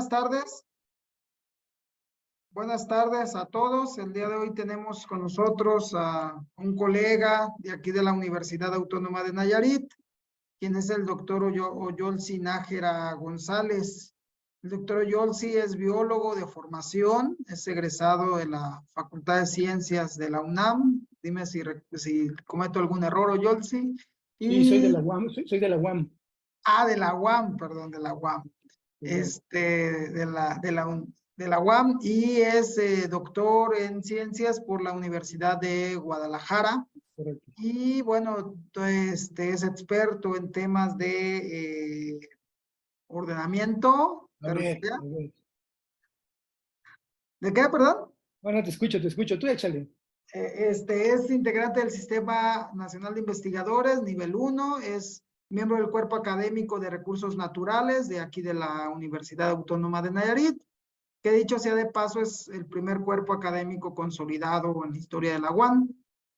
buenas tardes. Buenas tardes a todos. El día de hoy tenemos con nosotros a un colega de aquí de la Universidad Autónoma de Nayarit, quien es el doctor Oyolsi Nájera González. El doctor Oyolsi es biólogo de formación, es egresado de la Facultad de Ciencias de la UNAM. Dime si cometo algún error, Oyolsi. Sí, soy de la UAM, soy de la UAM. De la UAM, perdón, de la UAM. De la UAM, y es doctor en ciencias por la Universidad de Guadalajara. Correcto. Y bueno, es experto en temas de ordenamiento territorial. ¿De qué, perdón? Bueno, te escucho, tú échale. Es integrante del Sistema Nacional de Investigadores, nivel 1, es miembro del Cuerpo Académico de Recursos Naturales de aquí de la Universidad Autónoma de Nayarit, que dicho sea de paso es el primer cuerpo académico consolidado en la historia de la UAM,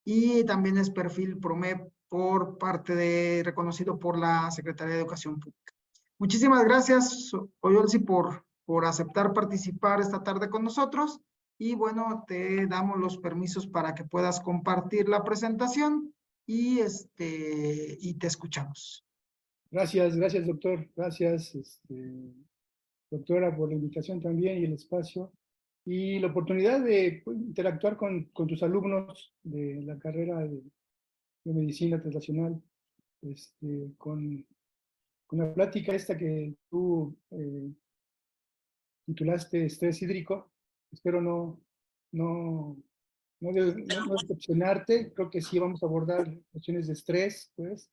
y también es perfil PROMEP por parte reconocido por la Secretaría de Educación Pública. Muchísimas gracias, Oyolsi, por aceptar participar esta tarde con nosotros. Y bueno, te damos los permisos para que puedas compartir la presentación y te escuchamos. Gracias, doctor. Gracias, doctora, por la invitación también y el espacio. Y la oportunidad de interactuar con tus alumnos de la carrera de Medicina Translacional, con la plática esta que tú titulaste Estrés hídrico. Espero no decepcionarte. Creo que sí vamos a abordar cuestiones de estrés, pues,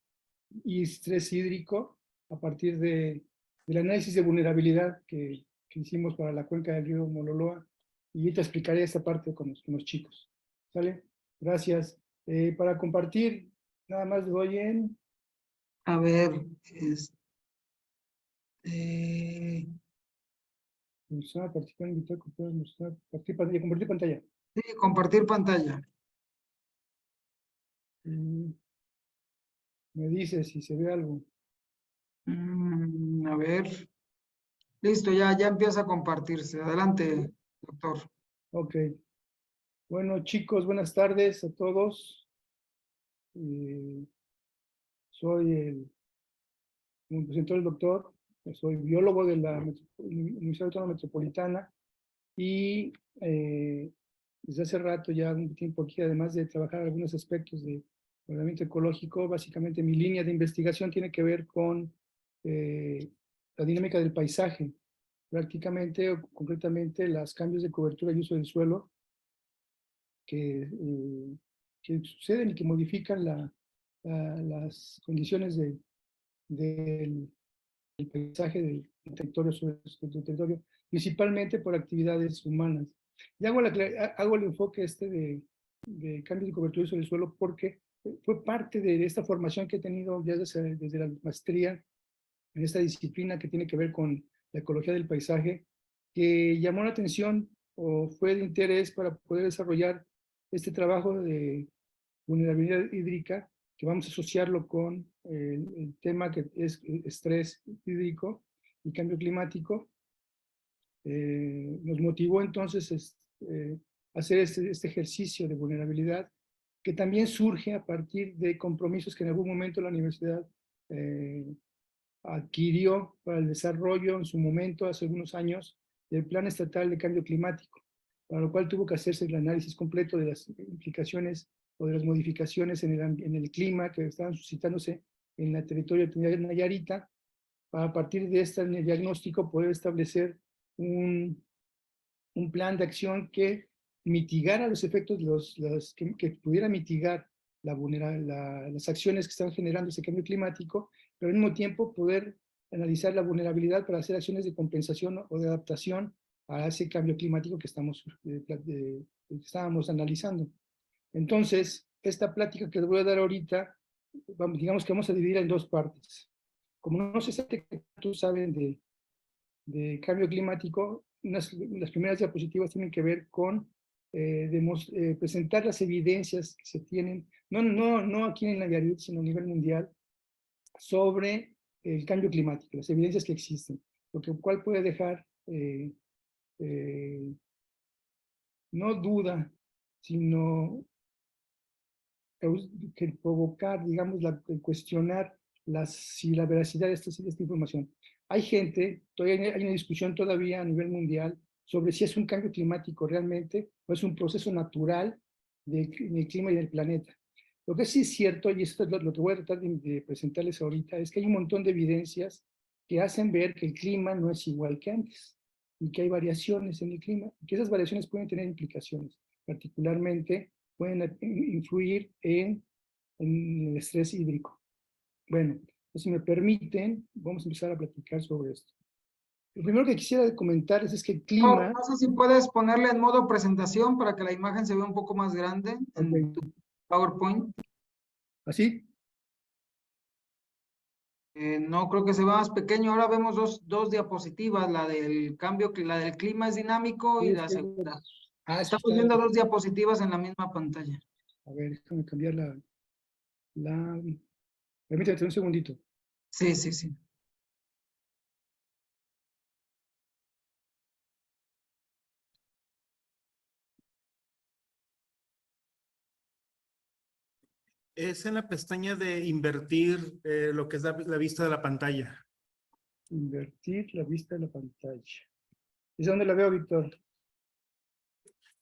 y estrés hídrico a partir del análisis de vulnerabilidad que hicimos para la cuenca del río Mololoa, y te explicaré esta parte con los chicos. ¿Sale? Gracias. Para compartir, nada más doy en... A ver, Mostrar, participar, invitar, copiar, mostrar, compartir pantalla. Sí, compartir pantalla. Me dice si se ve algo. A ver. Listo, ya empieza a compartirse. Adelante, doctor. Ok. Bueno, chicos, buenas tardes a todos. Soy como presentó el doctor, soy biólogo de la Universidad Autónoma Metropolitana, y desde hace rato, ya un tiempo aquí, además de trabajar algunos aspectos de ordenamiento ecológico, básicamente mi línea de investigación tiene que ver con la dinámica del paisaje, prácticamente o concretamente los cambios de cobertura y uso del suelo que suceden y que modifican las condiciones del paisaje del territorio, sobre el territorio, principalmente por actividades humanas. Y hago el enfoque de cambio de cobertura sobre el suelo porque fue parte de esta formación que he tenido ya desde la maestría en esta disciplina que tiene que ver con la ecología del paisaje, que llamó la atención o fue de interés para poder desarrollar este trabajo de vulnerabilidad hídrica, que vamos a asociarlo con el tema que es estrés hídrico y cambio climático. Nos motivó entonces hacer este ejercicio de vulnerabilidad, que también surge a partir de compromisos que en algún momento la universidad adquirió para el desarrollo en su momento, hace algunos años, del Plan Estatal de Cambio Climático, para lo cual tuvo que hacerse el análisis completo de las implicaciones o de las modificaciones en el clima que estaban suscitándose en la territorio de Nayarita, para a partir de este diagnóstico poder establecer un plan de acción que mitigara los efectos, que pudiera mitigar las acciones que están generando ese cambio climático, pero al mismo tiempo poder analizar la vulnerabilidad para hacer acciones de compensación o de adaptación a ese cambio climático que estábamos analizando. Entonces, esta plática que les voy a dar ahorita, digamos que vamos a dividir en dos partes. Como no sé si todos saben de cambio climático, las primeras diapositivas tienen que ver con presentar las evidencias que se tienen, no aquí en Nayarit, sino a nivel mundial, sobre el cambio climático, las evidencias que existen, lo cual puede dejar eh, no duda, sino que provocar, digamos, el cuestionar si la veracidad de esta información. Hay gente, todavía hay una discusión todavía a nivel mundial sobre si es un cambio climático realmente o es un proceso natural del clima y del planeta. Lo que sí es cierto, y esto es lo que voy a tratar de presentarles ahorita, es que hay un montón de evidencias que hacen ver que el clima no es igual que antes y que hay variaciones en el clima y que esas variaciones pueden tener implicaciones, particularmente pueden influir en el estrés hídrico. Bueno, si me permiten, vamos a empezar a platicar sobre esto. Lo primero que quisiera comentar es que el clima... No sé si puedes ponerle en modo presentación para que la imagen se vea un poco más grande en tu PowerPoint. ¿Así? No creo que se vea más pequeño. Ahora vemos dos diapositivas, la del cambio, la del clima es dinámico y la segunda. Eso Estamos está... viendo dos diapositivas en la misma pantalla. A ver, déjame cambiar Permítame un segundito. Sí, sí, sí. Es en la pestaña de invertir lo que es la vista de la pantalla. Invertir la vista de la pantalla. ¿Es dónde la veo, Víctor?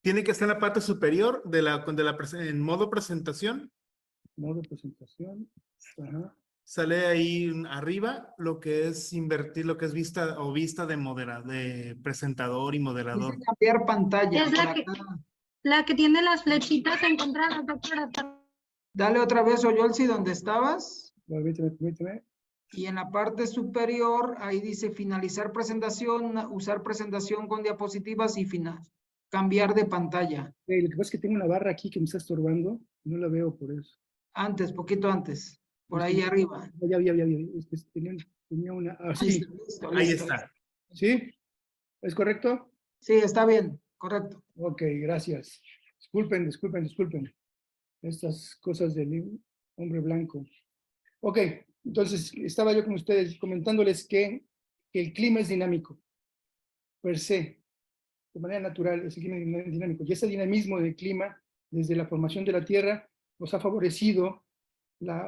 Tiene que estar en la parte superior en modo presentación. Modo presentación. Ajá. Sale ahí arriba lo que es invertir, lo que es vista o vista de presentador y Dice moderador. cambiar pantalla. Es la que tiene las flechitas encontradas, doctora. Dale otra vez, Oyolsi, donde estabas. Permíteme. Y en la parte superior, ahí dice finalizar presentación, usar presentación con diapositivas y cambiar de pantalla. Lo que pasa es que tengo una barra aquí que me está estorbando. No la veo por eso. Antes, poquito antes. Por ahí arriba. Ya. Tenía una... sí. Listo, Ahí listo. está. ¿Sí? ¿Es correcto? Sí, está bien, correcto. Ok, gracias. Disculpen. Estas cosas del hombre blanco. Ok, entonces estaba yo con ustedes comentándoles que el clima es dinámico, per se, de manera natural, es el clima dinámico. Y ese dinamismo del clima, desde la formación de la Tierra, nos ha favorecido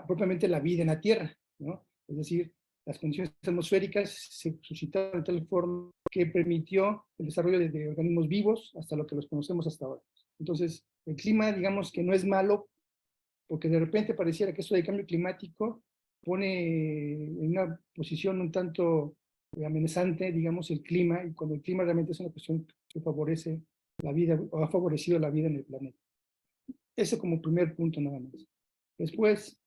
propiamente la vida en la Tierra, ¿no? Es decir, las condiciones atmosféricas se suscitaron de tal forma que permitió el desarrollo de organismos vivos hasta lo que los conocemos hasta ahora. Entonces, el clima, digamos que no es malo, porque de repente pareciera que esto del cambio climático pone en una posición un tanto amenazante, digamos, el clima, y cuando el clima realmente es una cuestión que favorece la vida, o ha favorecido la vida en el planeta. Ese como primer punto nada más. Después,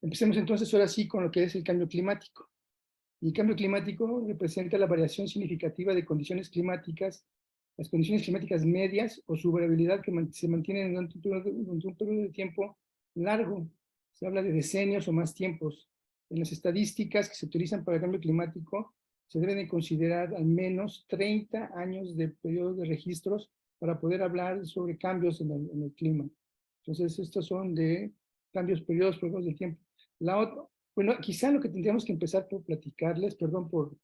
empecemos entonces ahora sí con lo que es el cambio climático. Y el cambio climático representa la variación significativa de condiciones climáticas, las condiciones climáticas medias o su variabilidad que se mantienen durante un periodo de tiempo largo. Se habla de decenios o más tiempos. En las estadísticas que se utilizan para el cambio climático, se deben de considerar al menos 30 años de periodo de registros para poder hablar sobre cambios en el clima. Entonces, estos son de periodos de tiempo. Bueno, quizá lo que tendríamos que empezar por platicarles, perdón por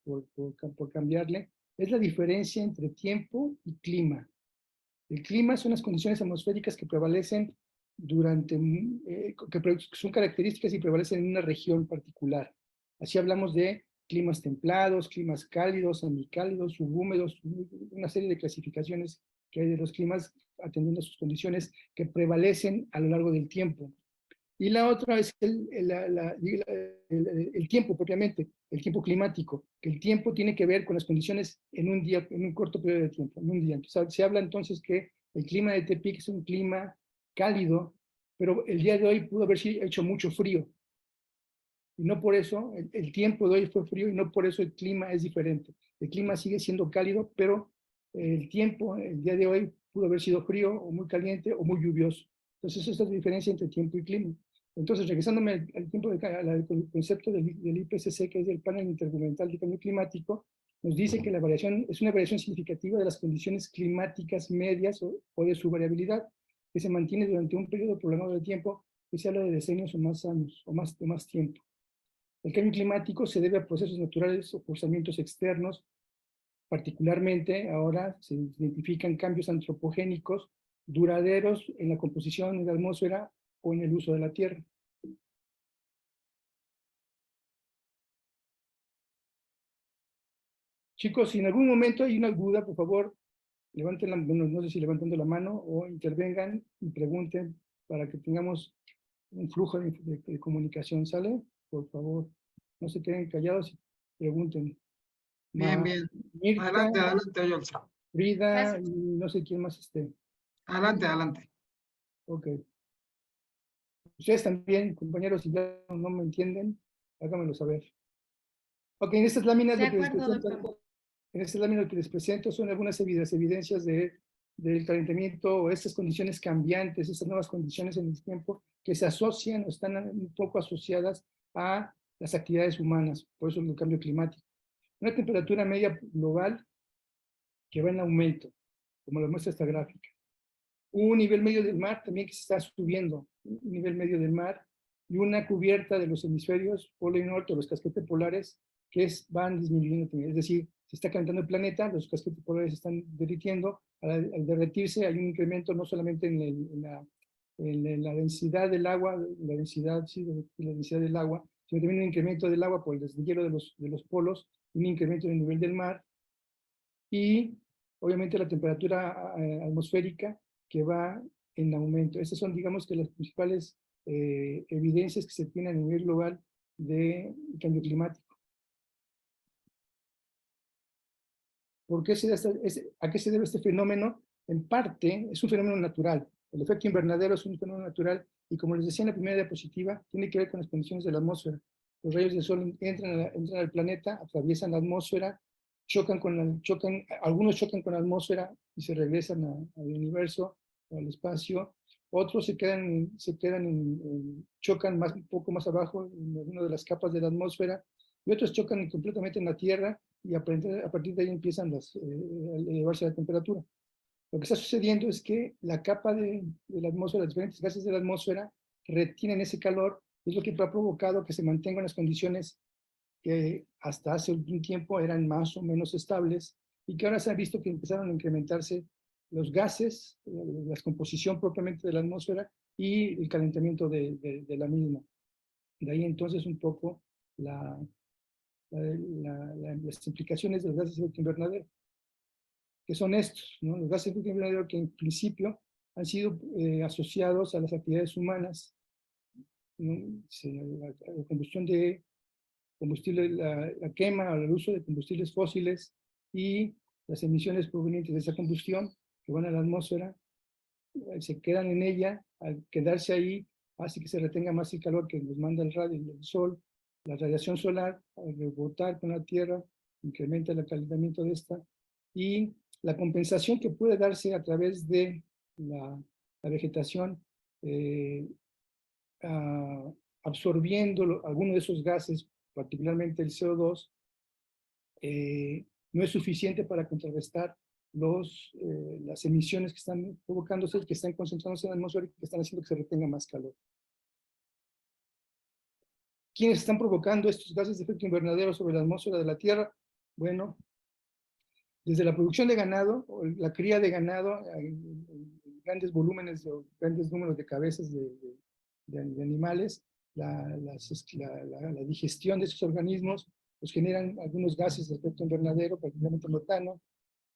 cambiarle, es la diferencia entre tiempo y clima. El clima son las condiciones atmosféricas que prevalecen que son características y prevalecen en una región particular. Así hablamos de climas templados, climas cálidos, semicálidos, subhúmedos, una serie de clasificaciones que hay de los climas atendiendo a sus condiciones que prevalecen a lo largo del tiempo. Y la otra es el tiempo propiamente, el tiempo climático, que el tiempo tiene que ver con las condiciones en un día, en un corto periodo de tiempo, en un día. Entonces, se habla entonces que el clima de Tepic es un clima cálido, pero el día de hoy pudo haber hecho mucho frío. Y no por eso, el tiempo de hoy fue frío y no por eso el clima es diferente. El clima sigue siendo cálido, pero el tiempo, el día de hoy, pudo haber sido frío o muy caliente o muy lluvioso. Entonces, esa es la diferencia entre tiempo y clima. Entonces, regresándome al concepto del IPCC, que es el Panel Intergubernamental de Cambio Climático, nos dice que la variación es una variación significativa de las condiciones climáticas medias o de su variabilidad, que se mantiene durante un periodo prolongado de tiempo, que se habla de decenios o más años, o más tiempo. El cambio climático se debe a procesos naturales o forzamientos externos. Particularmente, ahora se identifican cambios antropogénicos duraderos en la composición de la atmósfera o en el uso de la Tierra. Chicos, si en algún momento hay una duda, por favor, levanten la, bueno, no sé si levantando la mano o intervengan y pregunten para que tengamos un flujo de comunicación, ¿sale? Por favor, no se queden callados y pregunten. Bien, bien. Mirta, Adelante, adelante, Oyolza. Frida, Gracias. y no sé quién más esté. Adelante, adelante. Ok. Ustedes también, compañeros, si ya no me entienden, háganmelo saber. Ok, en estas láminas De lo que les acuerdo, presento, doctor. en estas láminas lo que les presento son algunas evidencias del calentamiento o estas condiciones cambiantes, estas nuevas condiciones en el tiempo que se asocian o están un poco asociadas a las actividades humanas, por eso el cambio climático. Una temperatura media global que va en aumento, como lo muestra esta gráfica. Un nivel medio del mar también que se está subiendo, un nivel medio del mar, y una cubierta de los hemisferios polo y norte, los casquetes polares, que van disminuyendo también. Es decir, se está calentando el planeta, los casquetes polares se están derritiendo, al derretirse hay un incremento no solamente en la densidad del agua, la densidad, sí, la densidad del agua, sino también un incremento del agua por el deshielo de los polos, un incremento en el nivel del mar, y obviamente la temperatura atmosférica que va en aumento. Estas son, digamos, que las principales evidencias que se tienen a nivel global de cambio climático. ¿Por qué ¿A qué se debe este fenómeno? En parte, es un fenómeno natural. El efecto invernadero es un fenómeno natural y, como les decía en la primera diapositiva, tiene que ver con las condiciones de la atmósfera. Los rayos del sol entran al planeta, atraviesan la atmósfera, algunos chocan con la atmósfera y se regresan al universo, al espacio. Otros chocan un poco más abajo en una de las capas de la atmósfera, y otros chocan completamente en la Tierra, y a partir de ahí empiezan a elevarse la temperatura. Lo que está sucediendo es que la capa de la atmósfera, los diferentes gases de la atmósfera, retienen ese calor, y es lo que ha provocado que se mantengan las condiciones que hasta hace un tiempo eran más o menos estables, y que ahora se ha visto que empezaron a incrementarse los gases, la descomposición propiamente de la atmósfera y el calentamiento de la misma. De ahí entonces un poco las implicaciones de los gases de efecto invernadero, que son estos, ¿no? Los gases de efecto invernadero que en principio han sido asociados a las actividades humanas, ¿no? La combustión de combustible, la quema o el uso de combustibles fósiles y las emisiones provenientes de esa combustión que van a la atmósfera, se quedan en ella. Al quedarse ahí hace que se retenga más el calor que nos manda el sol, la radiación solar, al rebotar con la Tierra, incrementa el calentamiento de esta, y la compensación que puede darse a través de la vegetación, absorbiendo algunos de esos gases, particularmente el CO2, no es suficiente para contrarrestar las emisiones que están provocándose, que están concentrándose en la atmósfera y que están haciendo que se retenga más calor. ¿Quiénes están provocando estos gases de efecto invernadero sobre la atmósfera de la Tierra? Bueno, desde la producción de ganado, o la cría de ganado, grandes volúmenes o grandes números de cabezas de animales, la digestión de esos organismos, pues generan algunos gases de efecto invernadero, particularmente metano,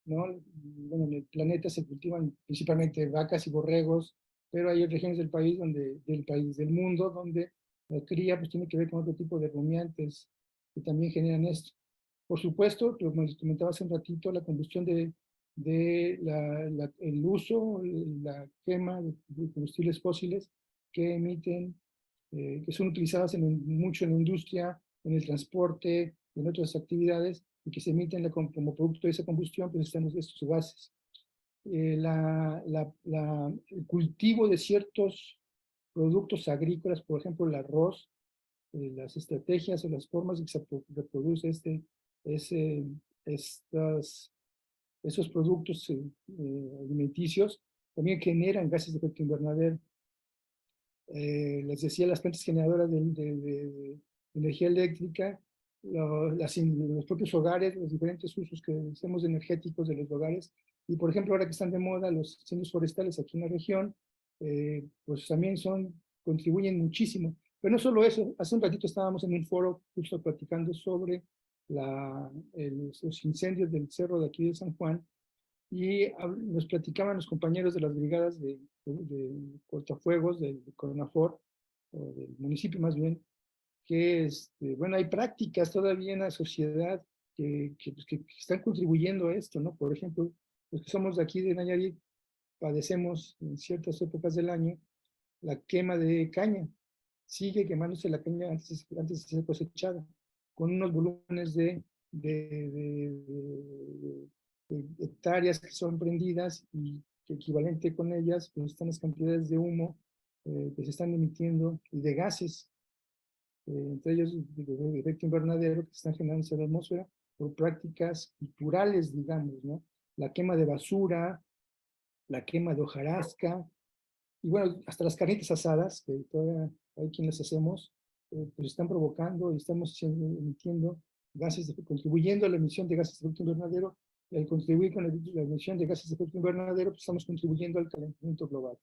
¿no? Bueno, en el planeta se cultivan principalmente vacas y borregos, pero hay regiones del mundo, donde la cría pues tiene que ver con otro tipo de rumiantes que también generan esto. Por supuesto, como les comentaba hace un ratito, la combustión el uso, la quema de combustibles fósiles que emiten, que son utilizadas mucho en la industria, en el transporte, en otras actividades, y que se emiten como producto de esa combustión, pues están estos gases. El cultivo de ciertos productos agrícolas, por ejemplo el arroz, las estrategias o las formas en que se reproduce esos productos alimenticios, también generan gases de efecto invernadero. Les decía, las plantas generadoras de energía eléctrica, los propios hogares, los diferentes usos que hacemos energéticos de los hogares. Y, por ejemplo, ahora que están de moda los incendios forestales aquí en la región, pues también contribuyen muchísimo. Pero no solo eso, hace un ratito estábamos en un foro justo platicando sobre los incendios del cerro de aquí de San Juan, y nos platicaban los compañeros de las brigadas de cortafuegos del CONAFOR, o del municipio más bien, que bueno, hay prácticas todavía en la sociedad pues, que están contribuyendo a esto, ¿no? Por ejemplo, los que somos de aquí de Nayarit, padecemos en ciertas épocas del año la quema de caña. Sigue quemándose la caña antes de ser cosechada, con unos volúmenes de hectáreas que son prendidas, y que equivalente con ellas pues están las cantidades de humo que se están emitiendo, y de gases, entre ellos de efecto invernadero, que se están generando en la atmósfera por prácticas culturales, digamos, ¿no? La quema de basura, la quema de hojarasca, y bueno, hasta las carnitas asadas, que todavía hay quienes hacemos, pues están provocando y estamos emitiendo gases, contribuyendo a la emisión de gases de efecto invernadero, y al contribuir con la emisión de gases de efecto invernadero, pues estamos contribuyendo al calentamiento global.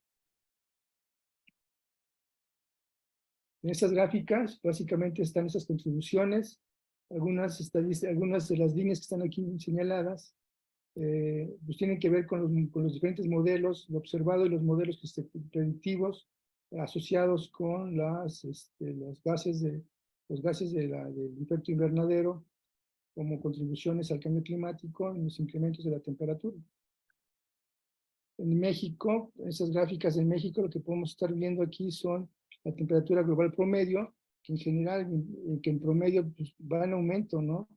En estas gráficas, básicamente están esas contribuciones, algunas de las líneas que están aquí señaladas, pues tienen que ver con los diferentes modelos, lo observado, y los modelos predictivos asociados con los gases del efecto invernadero, como contribuciones al cambio climático en los incrementos de la temperatura. En México, esas gráficas en México, lo que podemos estar viendo aquí son la temperatura global promedio, que en general, que en promedio pues, va en aumento, ¿no?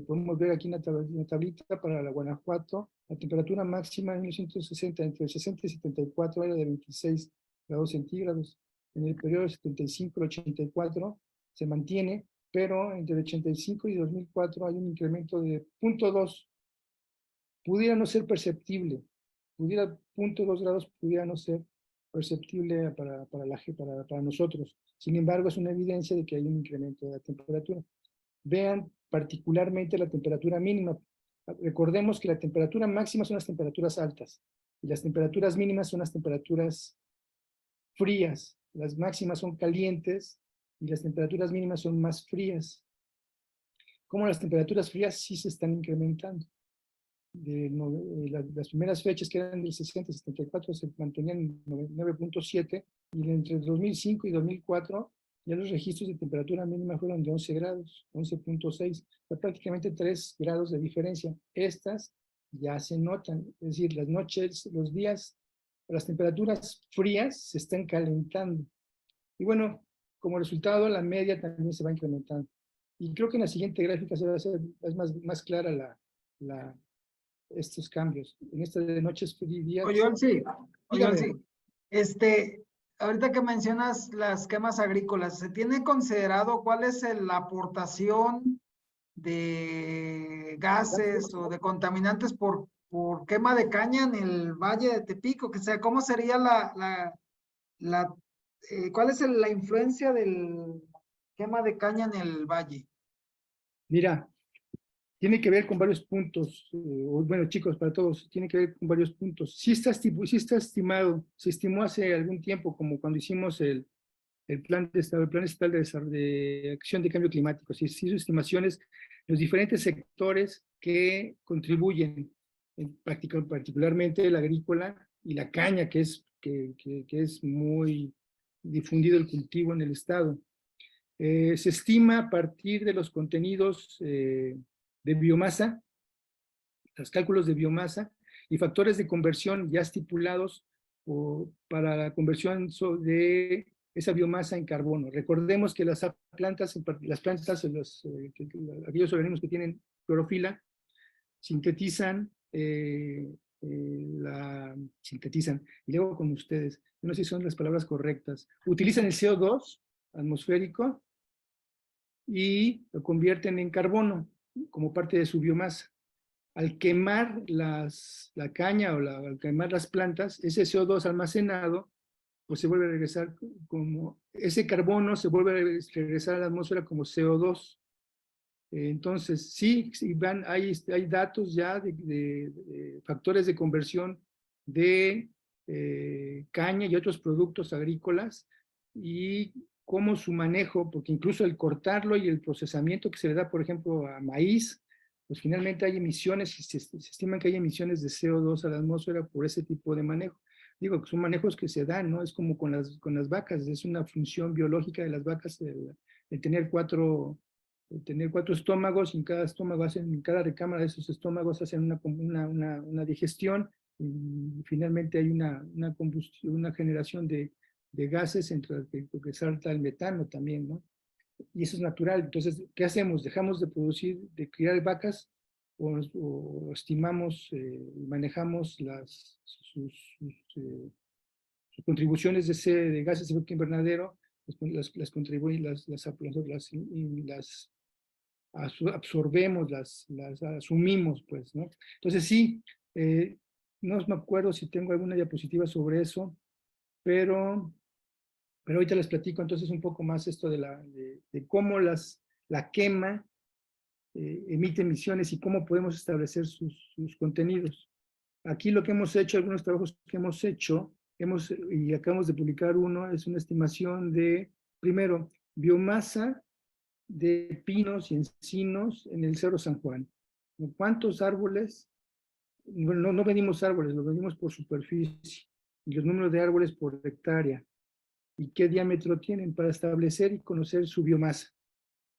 Podemos ver aquí en la tablita para la Guanajuato, la temperatura máxima en 1960, entre 60 y 74, era de 26 grados centígrados. En el periodo de 75 al 84 se mantiene, pero entre el 85 y 2004 hay un incremento de 0.2. Pudiera no ser perceptible, 0.2 grados pudiera no ser perceptible para nosotros. Sin embargo, es una evidencia de que hay un incremento de la temperatura. Vean particularmente la temperatura mínima. Recordemos que la temperatura máxima son las temperaturas altas, y las temperaturas mínimas son las temperaturas frías. Las máximas son calientes y las temperaturas mínimas son más frías. Como las temperaturas frías sí se están incrementando. Las primeras fechas, que eran del 60 y 74, se mantenían en 9.7, y entre 2005 y 2004 ya los registros de temperatura mínima fueron de 11 grados, 11.6, prácticamente 3 grados de diferencia. Estas ya se notan, es decir, las noches, los días, las temperaturas frías se están calentando. Y bueno, como resultado, la media también se va incrementando. Y creo que en la siguiente gráfica se va a hacer más clara estos cambios. En esta de noches frías. Oye, sí. Ahorita que mencionas las quemas agrícolas, ¿se tiene considerado cuál es la aportación de gases o de contaminantes por quema de caña en el Valle de Tepico? Que sea, ¿cómo sería cuál es la influencia del quema de caña en el valle? Mira, tiene que ver con varios puntos, bueno, chicos, para todos, tiene que ver con varios puntos. Sí está estimado, se estimó hace algún tiempo, como cuando hicimos el Plan Estatal de Acción de Cambio Climático. Se hizo estimaciones, los diferentes sectores que contribuyen, particularmente el agrícola y la caña, que es muy difundido el cultivo en el estado. Se estima a partir de los contenidos de biomasa, los cálculos de biomasa y factores de conversión ya estipulados para la conversión de esa biomasa en carbono. Recordemos que las plantas, aquellos organismos que tienen clorofila, sintetizan, y luego con ustedes, no sé si son las palabras correctas, utilizan el CO2 atmosférico y lo convierten en carbono como parte de su biomasa. Al quemar la caña o al quemar las plantas, ese CO2 almacenado pues se vuelve a regresar como, ese carbono se vuelve a regresar a la atmósfera como CO2. Entonces, sí, hay datos ya de factores de conversión de caña y otros productos agrícolas y cómo su manejo, porque incluso el cortarlo y el procesamiento que se le da, por ejemplo, a maíz, pues finalmente hay emisiones, se estiman que hay emisiones de CO2 a la atmósfera por ese tipo de manejo. Digo, que son manejos que se dan, ¿no? Es como con las vacas, es una función biológica de las vacas el tener cuatro estómagos, y en cada estómago en cada recámara de esos estómagos hacen una digestión, y finalmente hay una combustión, una generación de gases entre los que salta el metano también, ¿no? Y eso es natural. Entonces, ¿qué hacemos? ¿Dejamos de producir, de criar vacas, o estimamos y manejamos sus contribuciones de gases de efecto invernadero, las contribuyen, las absorbemos, las asumimos, pues, ¿no? Entonces sí, no me acuerdo si tengo alguna diapositiva sobre eso, pero ahorita les platico entonces un poco más esto de cómo la quema emite emisiones y cómo podemos establecer sus contenidos. Aquí lo que hemos hecho, algunos trabajos que hemos hecho, y acabamos de publicar uno, es una estimación de, primero, biomasa de pinos y encinos en el Cerro San Juan. ¿Cuántos árboles? No medimos árboles, lo medimos por superficie, y los números de árboles por hectárea, y qué diámetro tienen para establecer y conocer su biomasa.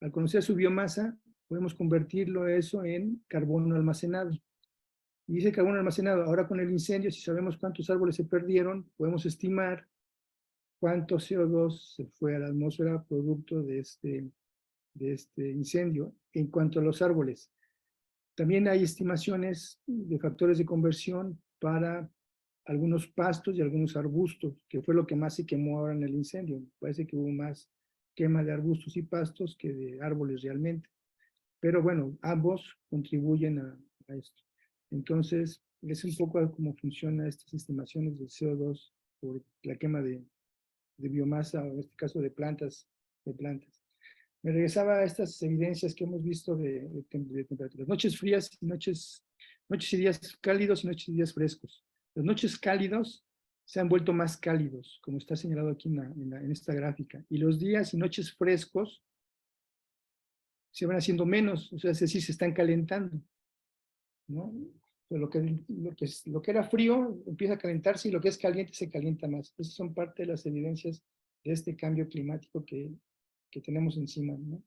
Al conocer su biomasa, podemos convertirlo eso en carbono almacenado. Y ese carbono almacenado, ahora con el incendio, si sabemos cuántos árboles se perdieron, podemos estimar cuánto CO2 se fue a la atmósfera producto de este incendio. En cuanto a los árboles, también hay estimaciones de factores de conversión para algunos pastos y algunos arbustos, que fue lo que más se quemó ahora en el incendio. Parece que hubo más quema de arbustos y pastos que de árboles realmente. Pero bueno, ambos contribuyen a esto. Entonces, es un poco cómo funcionan estas estimaciones del CO2 por la quema de biomasa, o en este caso de plantas. Me regresaba a estas evidencias que hemos visto de temperaturas. Noches frías, noches y días cálidos y noches y días frescos. Las noches cálidos se han vuelto más cálidos, como está señalado aquí en esta gráfica. Y los días y noches frescos se van haciendo menos, o sea, es decir, se están calentando, ¿no? Lo que era frío empieza a calentarse, y lo que es caliente se calienta más. Esas son parte de las evidencias de este cambio climático que tenemos encima, ¿no?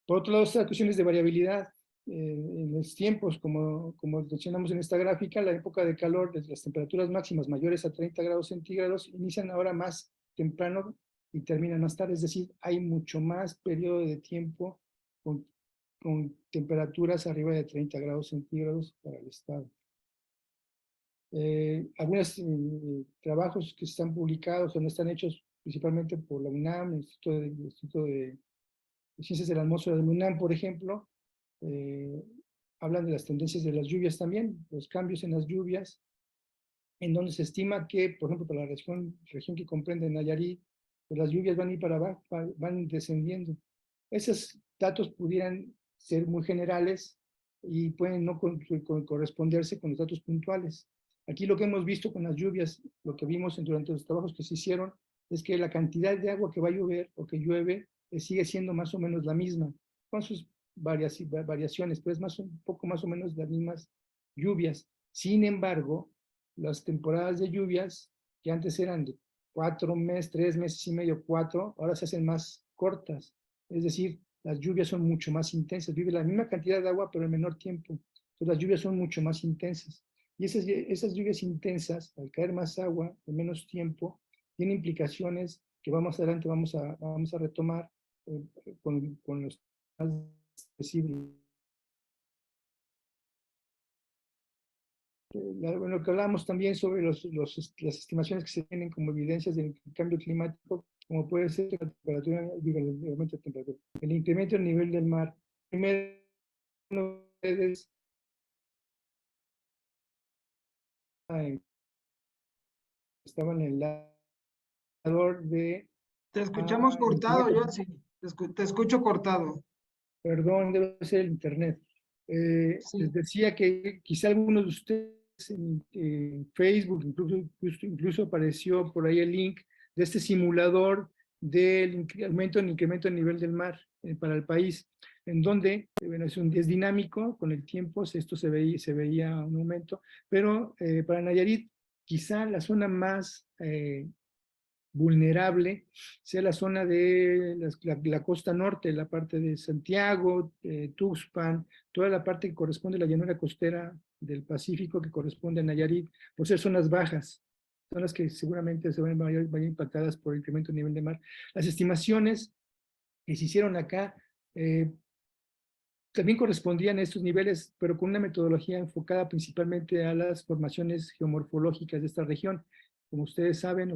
Por otro lado, estas cuestiones de variabilidad en los tiempos, como mencionamos en esta gráfica, la época de calor, desde las temperaturas máximas mayores a 30 grados centígrados, inician ahora más temprano y terminan más tarde, es decir, hay mucho más periodo de tiempo con temperaturas arriba de 30 grados centígrados para el estado. Algunos trabajos que están publicados o no están hechos principalmente por la UNAM, el Instituto de Ciencias de la Atmósfera de la UNAM, por ejemplo, hablan de las tendencias de las lluvias también, los cambios en las lluvias, en donde se estima que, por ejemplo, para la región que comprende Nayarit, pues las lluvias van a ir para abajo, van descendiendo. Esos datos pudieran ser muy generales y pueden no corresponderse con los datos puntuales. Aquí lo que hemos visto con las lluvias, lo que vimos durante los trabajos que se hicieron, es que la cantidad de agua que va a llover o que llueve sigue siendo más o menos la misma, con sus variaciones, pero es un poco más o menos las mismas lluvias. Sin embargo, las temporadas de lluvias, que antes eran de 4 meses, 3 meses y medio, 4, ahora se hacen más cortas. Es decir, las lluvias son mucho más intensas. Llueve la misma cantidad de agua, pero en menor tiempo. Entonces, las lluvias son mucho más intensas. Y esas lluvias intensas, al caer más agua en menos tiempo, tienen implicaciones que más adelante vamos a retomar con los más accesibles. Bueno, que hablamos también sobre las estimaciones que se tienen como evidencias del cambio climático, como puede ser la temperatura, el aumento de temperatura, el incremento del nivel del mar. Primero, ustedes estaba en el lado de, Te escuchamos cortado, internet. Yotzi. Te escucho cortado. Perdón, debe ser el internet. Sí. Les decía que quizá algunos de ustedes en Facebook, incluso apareció por ahí el link de este simulador del aumento en incremento del nivel del mar para el país, en donde bueno, es dinámico, con el tiempo esto se veía un aumento, pero para Nayarit quizá la zona más vulnerable sea la zona de la costa norte, la parte de Santiago, Tuxpan, toda la parte que corresponde a la llanura costera del Pacífico, que corresponde a Nayarit, por ser zonas bajas, son las que seguramente se vayan impactadas por el incremento del nivel de mar. Las estimaciones que se hicieron acá también correspondían a estos niveles, pero con una metodología enfocada principalmente a las formaciones geomorfológicas de esta región. Como ustedes saben,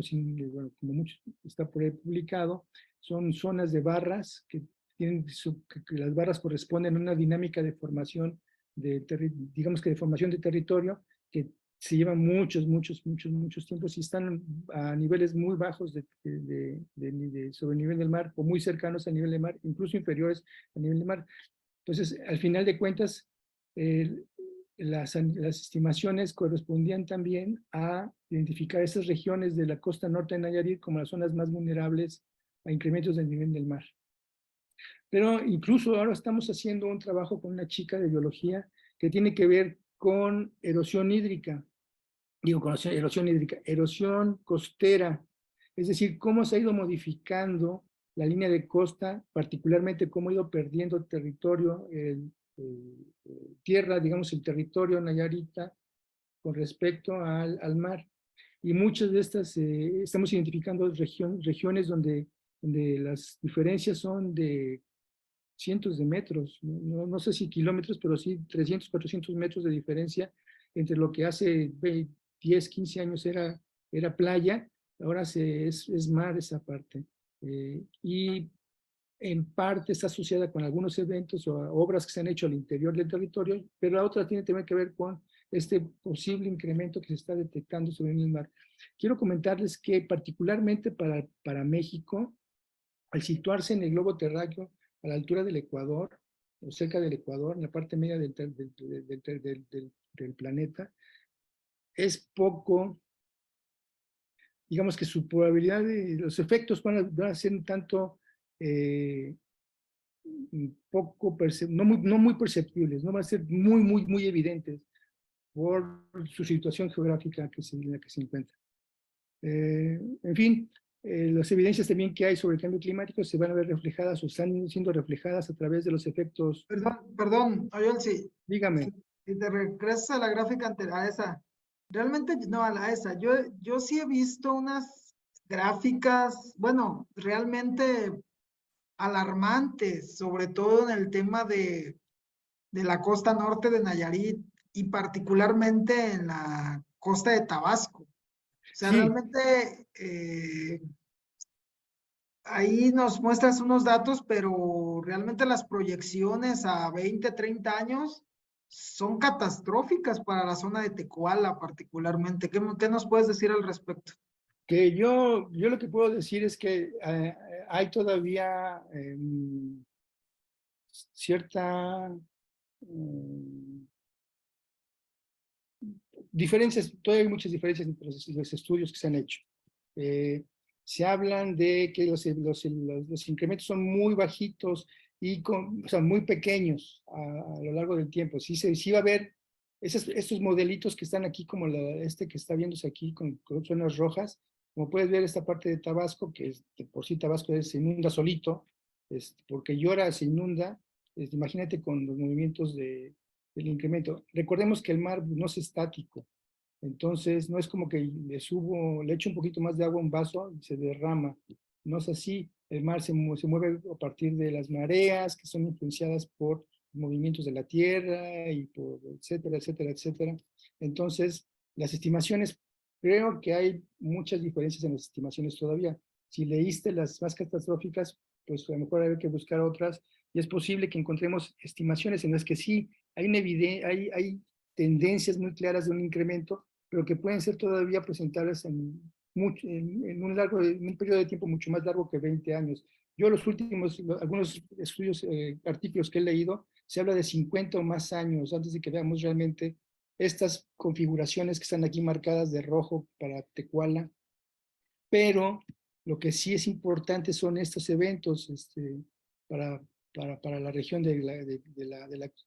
bueno, como mucho está por ahí publicado, son zonas de barras que tienen que las barras corresponden a una dinámica de formación digamos que de formación de territorio que se lleva muchos tiempos y están a niveles muy bajos sobre el nivel del mar o muy cercanos al nivel del mar, incluso inferiores al nivel del mar. Entonces, al final de cuentas, las estimaciones correspondían también a identificar esas regiones de la costa norte de Nayarit como las zonas más vulnerables a incrementos del nivel del mar. Pero incluso ahora estamos haciendo un trabajo con una chica de biología que tiene que ver con erosión hídrica. Erosión costera. Es decir, cómo se ha ido modificando la línea de costa, particularmente cómo ha ido perdiendo territorio, tierra, digamos, el territorio nayarita con respecto al mar. Y muchas de estas, estamos identificando regiones donde las diferencias son de cientos de metros, no sé si kilómetros, pero sí 300, 400 metros de diferencia entre lo que hace 10, 15 años era playa, ahora es mar esa parte. Y en parte está asociada con algunos eventos o obras que se han hecho al interior del territorio, pero la otra tiene también que ver con este posible incremento que se está detectando sobre el mar. Quiero comentarles que particularmente para México, al situarse en el globo terráqueo a la altura del Ecuador, o cerca del Ecuador, en la parte media del planeta, es poco, digamos que su probabilidad de, los efectos van a ser un tanto poco, no muy perceptibles, no van a ser muy evidentes por su situación geográfica en la que se encuentra. En fin, las evidencias también que hay sobre el cambio climático se van a ver reflejadas o están siendo reflejadas a través de los efectos. Perdón, Oyolsi. Dígame. Si te regresas a la gráfica anterior, a esa, realmente, no, a esa, yo sí he visto unas gráficas, bueno, realmente alarmantes, sobre todo en el tema de la costa norte de Nayarit y particularmente en la costa de Tabasco. O sea, Sí, realmente ahí nos muestras unos datos, pero realmente las proyecciones a 20, 30 años son catastróficas para la zona de Tecuala particularmente. ¿Qué nos puedes decir al respecto? que yo lo que puedo decir es que hay todavía cierta diferencias, todavía hay muchas diferencias entre los estudios que se han hecho. Se hablan de que los incrementos son muy bajitos y o sea, muy pequeños a lo largo del tiempo. Sí va a haber estos modelitos que están aquí, como este que está viéndose aquí con zonas rojas. Como puedes ver, esta parte de Tabasco, que por sí Tabasco se inunda solito, porque llora, se inunda. Imagínate con los movimientos del incremento. Recordemos que el mar no es estático. Entonces, no es como que le echo un poquito más de agua a un vaso y se derrama. No es así. El mar se mueve a partir de las mareas, que son influenciadas por movimientos de la tierra y por etcétera, etcétera, etcétera. Entonces, las estimaciones, creo que hay muchas diferencias en las estimaciones todavía. Si leíste las más catastróficas, pues a lo mejor hay que buscar otras, y es posible que encontremos estimaciones en las que sí hay tendencias muy claras de un incremento, pero que pueden ser todavía presentadas en un periodo de tiempo mucho más largo que 20 años. Yo algunos estudios, artículos que he leído, se habla de 50 o más años antes de que veamos realmente estas configuraciones que están aquí marcadas de rojo para Tecuala. Pero lo que sí es importante son estos eventos para la región de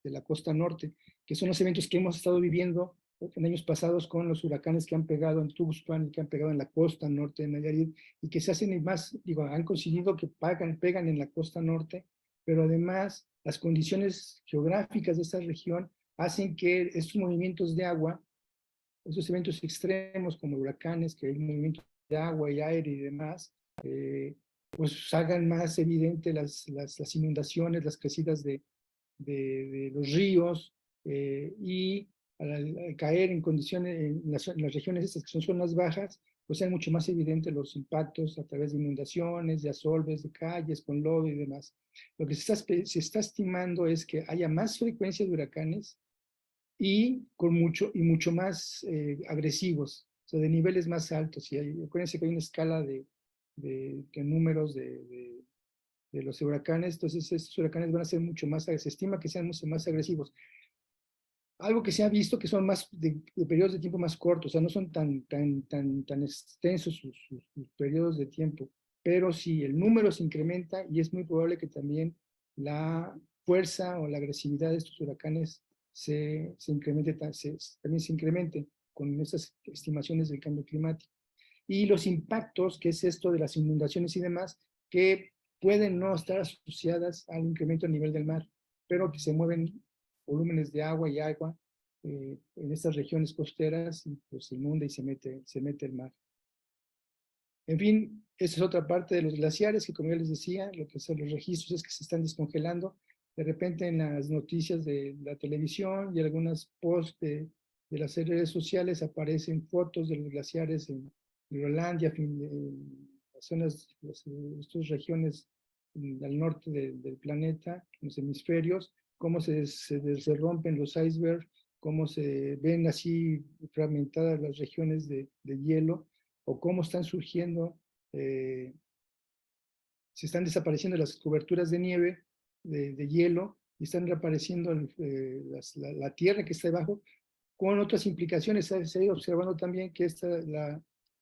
la costa norte, que son los eventos que hemos estado viviendo en años pasados con los huracanes que han pegado en Tuxpan y que han pegado en la costa norte de Nayarit y que se hacen más, han conseguido que pegan en la costa norte, pero además las condiciones geográficas de esta región hacen que estos movimientos de agua, estos eventos extremos como huracanes, que hay movimientos de agua y aire y demás, pues hagan más evidente las inundaciones, las crecidas de los ríos, y al caer en condiciones, en las regiones estas que son zonas bajas, pues sean mucho más evidentes los impactos a través de inundaciones, de asolves, de calles con lodo y demás. Lo que se está estimando es que haya más frecuencia de huracanes y mucho más agresivos, o sea, de niveles más altos. Y acuérdense que hay una escala de números de los huracanes, entonces estos huracanes van a ser mucho más, se estima que sean mucho más agresivos. Algo que se ha visto que son más de periodos de tiempo más cortos, o sea, no son tan extensos sus periodos de tiempo, pero sí, el número se incrementa y es muy probable que también la fuerza o la agresividad de estos huracanes también se incremente con estas estimaciones del cambio climático. Y los impactos, que es esto de las inundaciones y demás, que pueden no estar asociadas al incremento del nivel del mar, pero que se mueven volúmenes de agua en estas regiones costeras y pues se inunda y se mete el mar. En fin, esa es otra parte de los glaciares que, como ya les decía, lo que son los registros es que se están descongelando. De repente en las noticias de la televisión y algunas posts de las redes sociales aparecen fotos de los glaciares en Groenlandia, en las zonas, estas regiones al norte del planeta, en los hemisferios, cómo se rompen los icebergs, cómo se ven así fragmentadas las regiones de hielo, o cómo están surgiendo, se están desapareciendo las coberturas de nieve, de hielo, y están reapareciendo la tierra que está debajo, con otras implicaciones. Se ha ido observando también que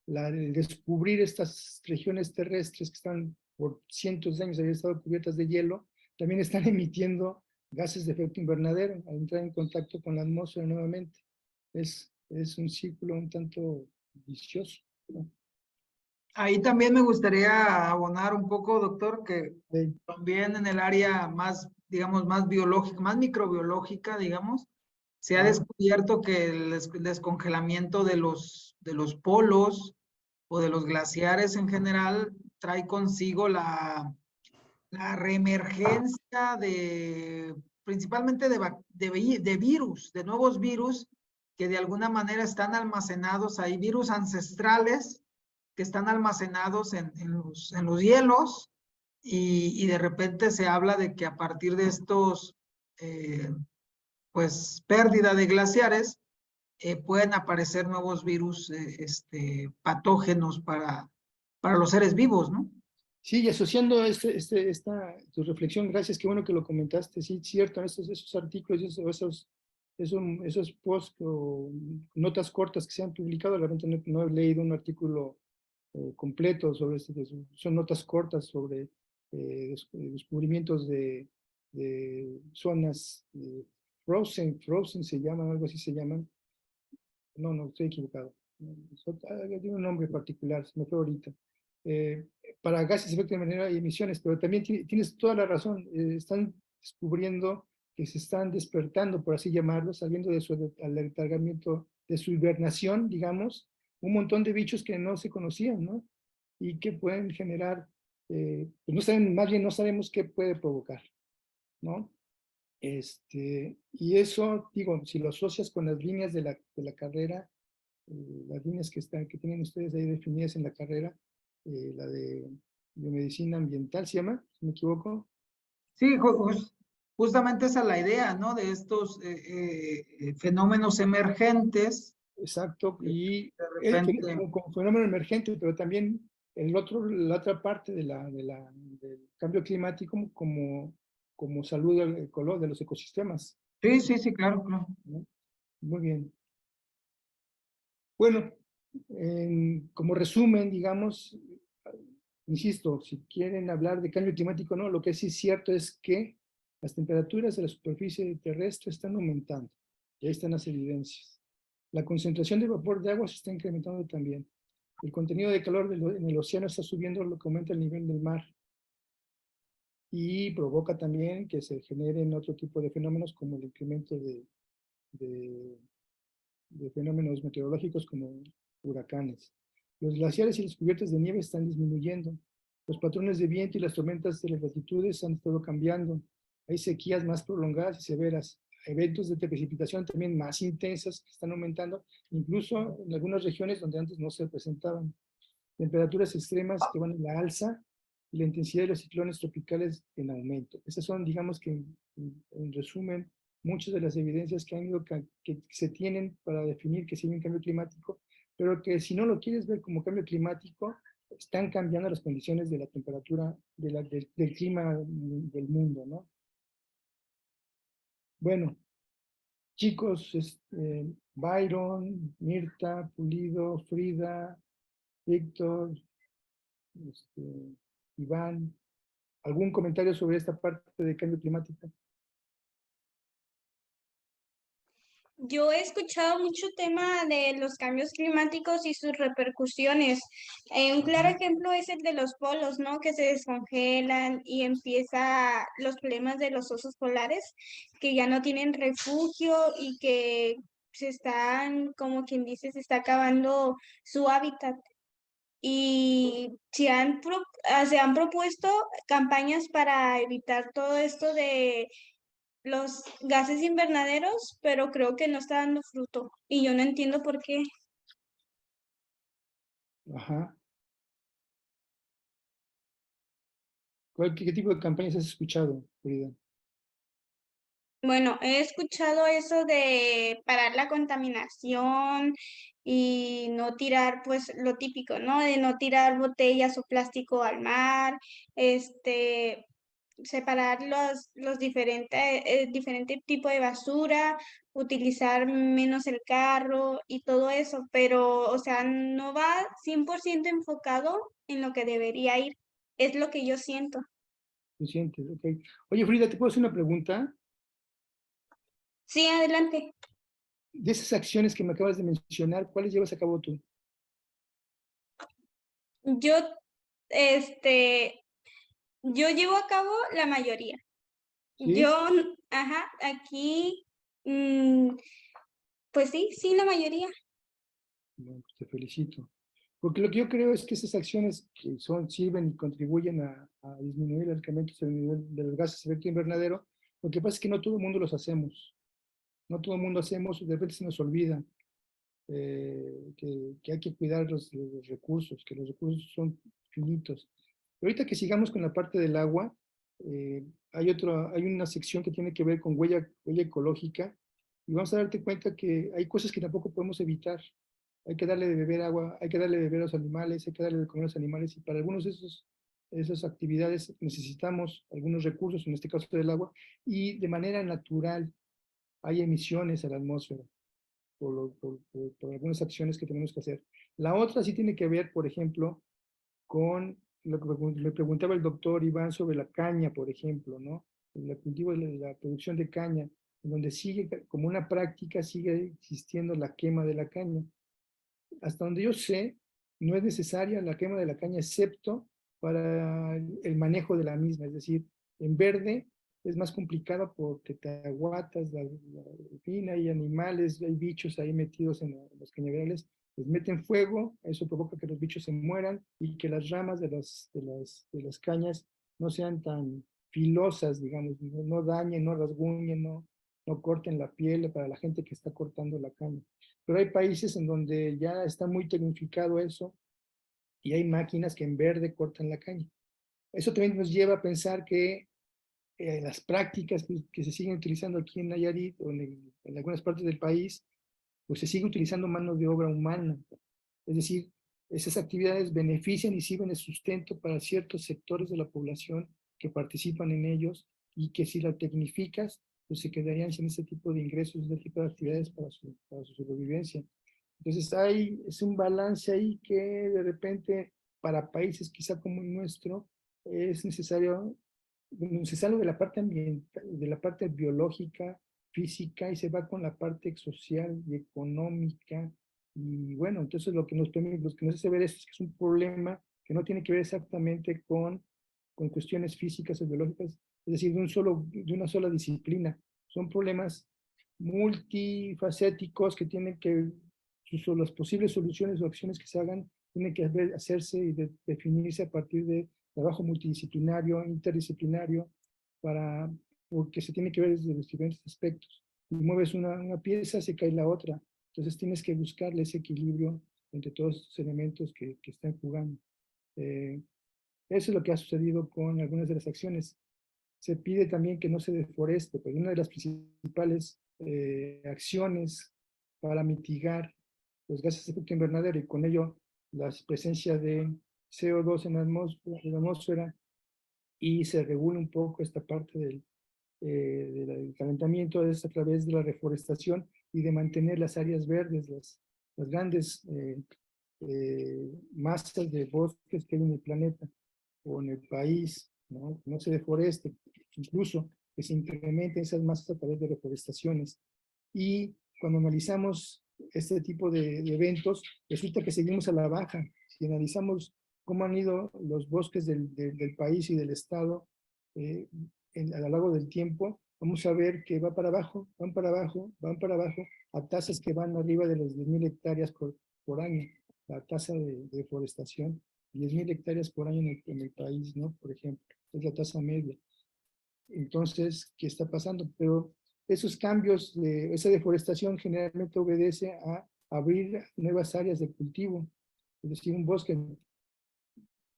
el descubrir estas regiones terrestres que están por cientos de años habían estado cubiertas de hielo, también están emitiendo gases de efecto invernadero al entrar en contacto con la atmósfera nuevamente. Es un círculo un tanto vicioso, ¿no? Ahí también me gustaría abonar un poco, doctor, que Sí. también en el área más, digamos, más biológica, más microbiológica, digamos, se ha descubierto que el descongelamiento de los polos o de los glaciares en general trae consigo la reemergencia principalmente de virus, de nuevos virus que de alguna manera están almacenados, hay virus ancestrales que están almacenados en los hielos y de repente se habla de que a partir de estos, pues, pérdida de glaciares, pueden aparecer nuevos virus patógenos para los seres vivos, ¿no? Sí, y asociando tu reflexión, gracias, qué bueno que lo comentaste, sí, cierto, esos artículos y esos posts o notas cortas que se han publicado, realmente no he leído un artículo completo sobre esto, son notas cortas sobre descubrimientos de zonas frozen se llaman, algo así se llaman. No, estoy equivocado. Tiene un nombre particular, se me fue ahorita. Para gases de efecto invernadero y emisiones, pero también tienes toda la razón. Están descubriendo que se están despertando, por así llamarlo, saliendo de su aletargamiento, de su hibernación, digamos, un montón de bichos que no se conocían, ¿no? Y que pueden generar, pues más bien no sabemos qué puede provocar, ¿no? Y eso, digo, si lo asocias con las líneas de la carrera, las líneas que tienen ustedes ahí definidas en la carrera, la de biomedicina ambiental, ¿se llama? ¿Si me equivoco? Sí, justamente esa es la idea, ¿no? De estos fenómenos emergentes exacto, y De repente, como fenómeno emergente, pero también la otra parte del cambio climático como salud de los ecosistemas, sí, sí, sí, claro, claro. ¿no? Muy bien. Bueno, como resumen, digamos, insisto, si quieren hablar de cambio climático, no, lo que sí es cierto es que las temperaturas de la superficie terrestre están aumentando, y ahí están las evidencias. La concentración de vapor de agua se está incrementando también. El contenido de calor en el océano está subiendo, lo que aumenta el nivel del mar. Y provoca también que se generen otro tipo de fenómenos como el incremento de fenómenos meteorológicos como huracanes. Los glaciares y las cubiertas de nieve están disminuyendo. Los patrones de viento y las tormentas de las latitudes han estado cambiando. Hay sequías más prolongadas y severas. Eventos de precipitación también más intensas que están aumentando, incluso en algunas regiones donde antes no se presentaban. Temperaturas extremas que van a la alza y la intensidad de los ciclones tropicales en aumento. Esas son, digamos que en resumen, muchas de las evidencias que han ido que se tienen para definir que sí hay un cambio climático, pero que si no lo quieres ver como cambio climático, están cambiando las condiciones de la temperatura del clima del mundo, ¿no? Bueno, chicos, Byron, Mirta, Pulido, Frida, Víctor, Iván, ¿algún comentario sobre esta parte de cambio climático? Yo he escuchado mucho tema de los cambios climáticos y sus repercusiones. Un claro ejemplo es el de los polos, ¿no? Que se descongelan y empieza los problemas de los osos polares, que ya no tienen refugio y que se están, como quien dice, se está acabando su hábitat. Y se han propuesto campañas para evitar todo esto de los gases invernaderos, pero creo que no está dando fruto y yo no entiendo por qué. Ajá. ¿Qué tipo de campañas has escuchado, Frida? Bueno, he escuchado eso de parar la contaminación y no tirar, pues lo típico, ¿no? De no tirar botellas o plástico al mar, separar los diferentes tipos de basura, utilizar menos el carro y todo eso, pero, o sea, no va 100% enfocado en lo que debería ir. Es lo que yo siento. ¿Lo sientes? Ok. Oye, Frida, ¿te puedo hacer una pregunta? Sí, adelante. De esas acciones que me acabas de mencionar, ¿cuáles llevas a cabo tú? Yo, este, yo llevo a cabo la mayoría. ¿Sí? Yo, ajá, aquí, mm, pues sí, la mayoría. Bueno, pues te felicito. Porque lo que yo creo es que esas acciones que sirven y contribuyen a disminuir el incremento del nivel de los gases de efecto invernadero, lo que pasa es que no todo el mundo los hacemos. No todo el mundo hacemos, de repente se nos olvida que hay que cuidar los recursos, que los recursos son finitos. Pero ahorita que sigamos con la parte del agua, hay una sección que tiene que ver con huella ecológica y vamos a darte cuenta que hay cosas que tampoco podemos evitar. Hay que darle de beber agua, hay que darle de beber a los animales, hay que darle de comer a los animales y para algunos de esas actividades necesitamos algunos recursos, en este caso del agua, y de manera natural hay emisiones a la atmósfera por algunas acciones que tenemos que hacer. La otra sí tiene que ver, por ejemplo, con lo que me preguntaba el doctor Iván sobre la caña, por ejemplo, ¿no? El cultivo de la producción de caña, en donde sigue, como una práctica, sigue existiendo la quema de la caña. Hasta donde yo sé, no es necesaria la quema de la caña, excepto para el manejo de la misma, es decir, en verde es más complicado porque te aguatas, en fin, hay animales, hay bichos ahí metidos en los cañaverales, les meten fuego, eso provoca que los bichos se mueran y que las ramas de las cañas no sean tan filosas, digamos, no dañen, no rasguñen, no corten la piel para la gente que está cortando la caña. Pero hay países en donde ya está muy tecnificado eso y hay máquinas que en verde cortan la caña. Eso también nos lleva a pensar que las prácticas que se siguen utilizando aquí en Nayarit o en algunas partes del país pues se sigue utilizando mano de obra humana. Es decir, esas actividades benefician y sirven de sustento para ciertos sectores de la población que participan en ellos y que si la tecnificas, pues se quedarían sin ese tipo de ingresos, ese tipo de actividades para su sobrevivencia. Entonces es un balance ahí que de repente para países quizá como el nuestro es necesario, se sale de la parte ambiental, de la parte biológica, física y se va con la parte social y económica. Y bueno, entonces lo que nos hace ver es que es un problema que no tiene que ver exactamente con cuestiones físicas o biológicas, es decir, de una sola disciplina. Son problemas multifacéticos que tienen que, las posibles soluciones o acciones que se hagan, tienen que hacerse y definirse a partir de trabajo multidisciplinario, interdisciplinario, porque se tiene que ver desde los diferentes aspectos. Si mueves una pieza, se cae la otra. Entonces tienes que buscarle ese equilibrio entre todos estos elementos que están jugando. Eso es lo que ha sucedido con algunas de las acciones. Se pide también que no se deforeste, pues una de las principales acciones para mitigar los gases de efecto invernadero y con ello la presencia de CO2 en la atmósfera y se regula un poco esta parte del calentamiento es a través de la reforestación y de mantener las áreas verdes, las grandes masas de bosques que hay en el planeta o en el país, ¿no? No se deforeste, incluso que se incrementen esas masas a través de reforestaciones. Y cuando analizamos este tipo de eventos, resulta que seguimos a la baja. Si analizamos cómo han ido los bosques del país y del estado a lo largo del tiempo, vamos a ver que va para abajo, van para abajo, van para abajo, a tasas que van arriba de los 10.000 hectáreas por año, la tasa de deforestación, 10.000 hectáreas por año en el país, ¿no? Por ejemplo, es la tasa media. Entonces, ¿qué está pasando? Pero esos cambios, esa deforestación generalmente obedece a abrir nuevas áreas de cultivo, es decir, un bosque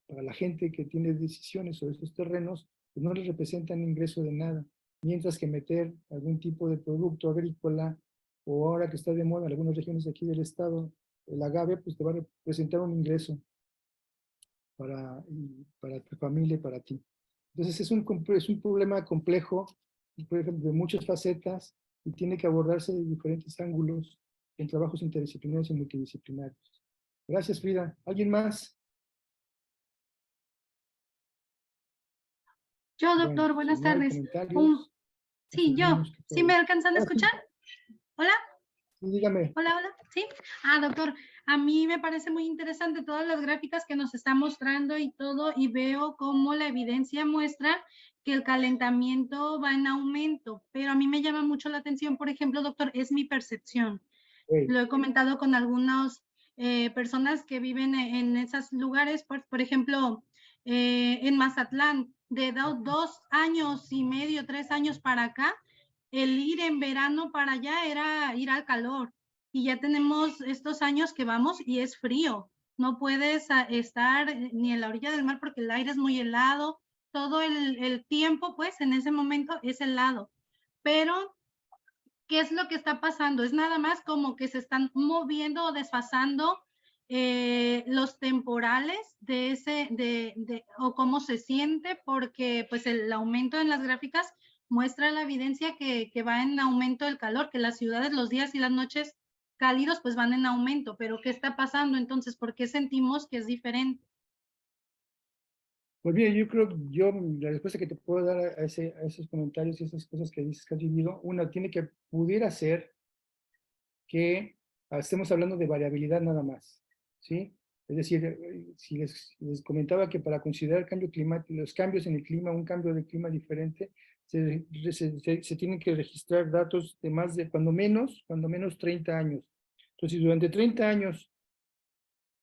para la gente que tiene decisiones sobre estos terrenos, pues no les representan ingreso de nada, mientras que meter algún tipo de producto agrícola, o ahora que está de moda en algunas regiones de aquí del estado, el agave, pues te va a representar un ingreso para tu familia y para ti. Entonces es un problema complejo, por ejemplo, de muchas facetas, y tiene que abordarse de diferentes ángulos en trabajos interdisciplinarios y multidisciplinarios. Gracias, Frida. ¿Alguien más? Yo, Bueno, doctor, buenas si no hay tardes. comentarios, Sí, yo. ¿Sí me alcanzan a escuchar? Hola. Sí, dígame. Hola, hola. Sí. Doctor, a mí me parece muy interesante todas las gráficas que nos está mostrando y todo, y veo cómo la evidencia muestra que el calentamiento va en aumento, pero a mí me llama mucho la atención, por ejemplo, doctor, es mi percepción. Hey. Lo he comentado con algunas personas que viven en esos lugares, por ejemplo, en Mazatlán, de 2 años y medio, 3 años para acá, el ir en verano para allá era ir al calor. Y ya tenemos estos años que vamos y es frío. No puedes estar ni en la orilla del mar porque el aire es muy helado. Todo el tiempo, pues, en ese momento es helado. Pero ¿qué es lo que está pasando? Es nada más como que se están moviendo o desfasando los temporales o cómo se siente, porque pues el aumento en las gráficas muestra la evidencia que va en aumento el calor, que las ciudades, los días y las noches cálidos pues van en aumento, pero ¿qué está pasando entonces? ¿Por qué sentimos que es diferente? Pues bien, la respuesta que te puedo dar a esos comentarios y esas cosas que dices que has vivido, una pudiera ser que estemos hablando de variabilidad nada más, ¿sí? Es decir, si les comentaba que para considerar el cambio climático, los cambios en el clima, un cambio de clima diferente, se tienen que registrar datos de cuando menos 30 años. Entonces, si durante 30 años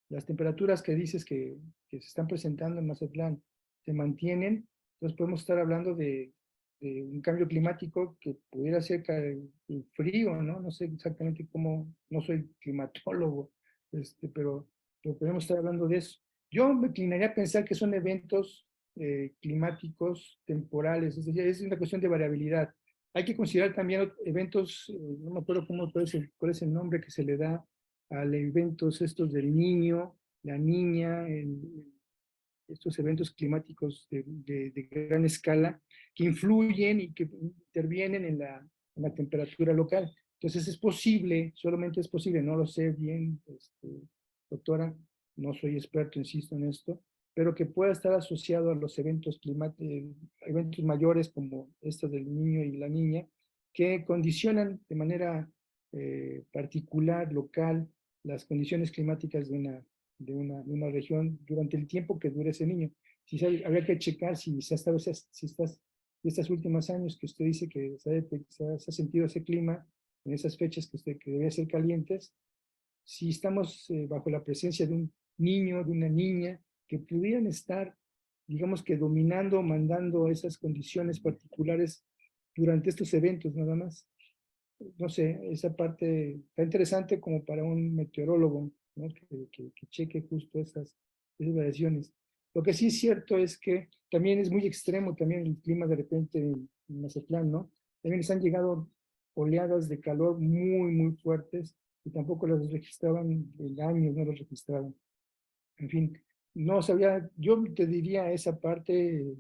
las temperaturas que dices que se están presentando en Mazatlán se mantienen, entonces podemos estar hablando de un cambio climático que pudiera ser frío, ¿no? No sé exactamente cómo, no soy climatólogo, pero podemos estar hablando de eso. Yo me inclinaría a pensar que son eventos climáticos temporales, es decir, es una cuestión de variabilidad. Hay que considerar también eventos, no me acuerdo cuál es el nombre que se le da a los eventos estos del niño, la niña, estos eventos climáticos de gran escala que influyen y que intervienen en la temperatura local. Entonces es posible, solamente es posible, no lo sé bien, doctora, no soy experto, insisto en esto, pero que pueda estar asociado a los eventos eventos mayores como estos del niño y la niña, que condicionan de manera particular, local, las condiciones climáticas de una región durante el tiempo que dure ese niño. Habría que checar si estos últimos años que usted dice que se ha sentido ese clima, en esas fechas que deben ser calientes, si estamos bajo la presencia de un niño, de una niña, que pudieran estar, digamos que dominando, mandando esas condiciones particulares durante estos eventos nada más. No sé, esa parte está interesante como para un meteorólogo, ¿no? que cheque justo esas variaciones. Lo que sí es cierto es que también es muy extremo también el clima de repente en Mazatlán, ¿no? También les han llegado oleadas de calor muy fuertes y tampoco las registraban el año, no las registraban. En fin, no sabía, yo te diría esa parte,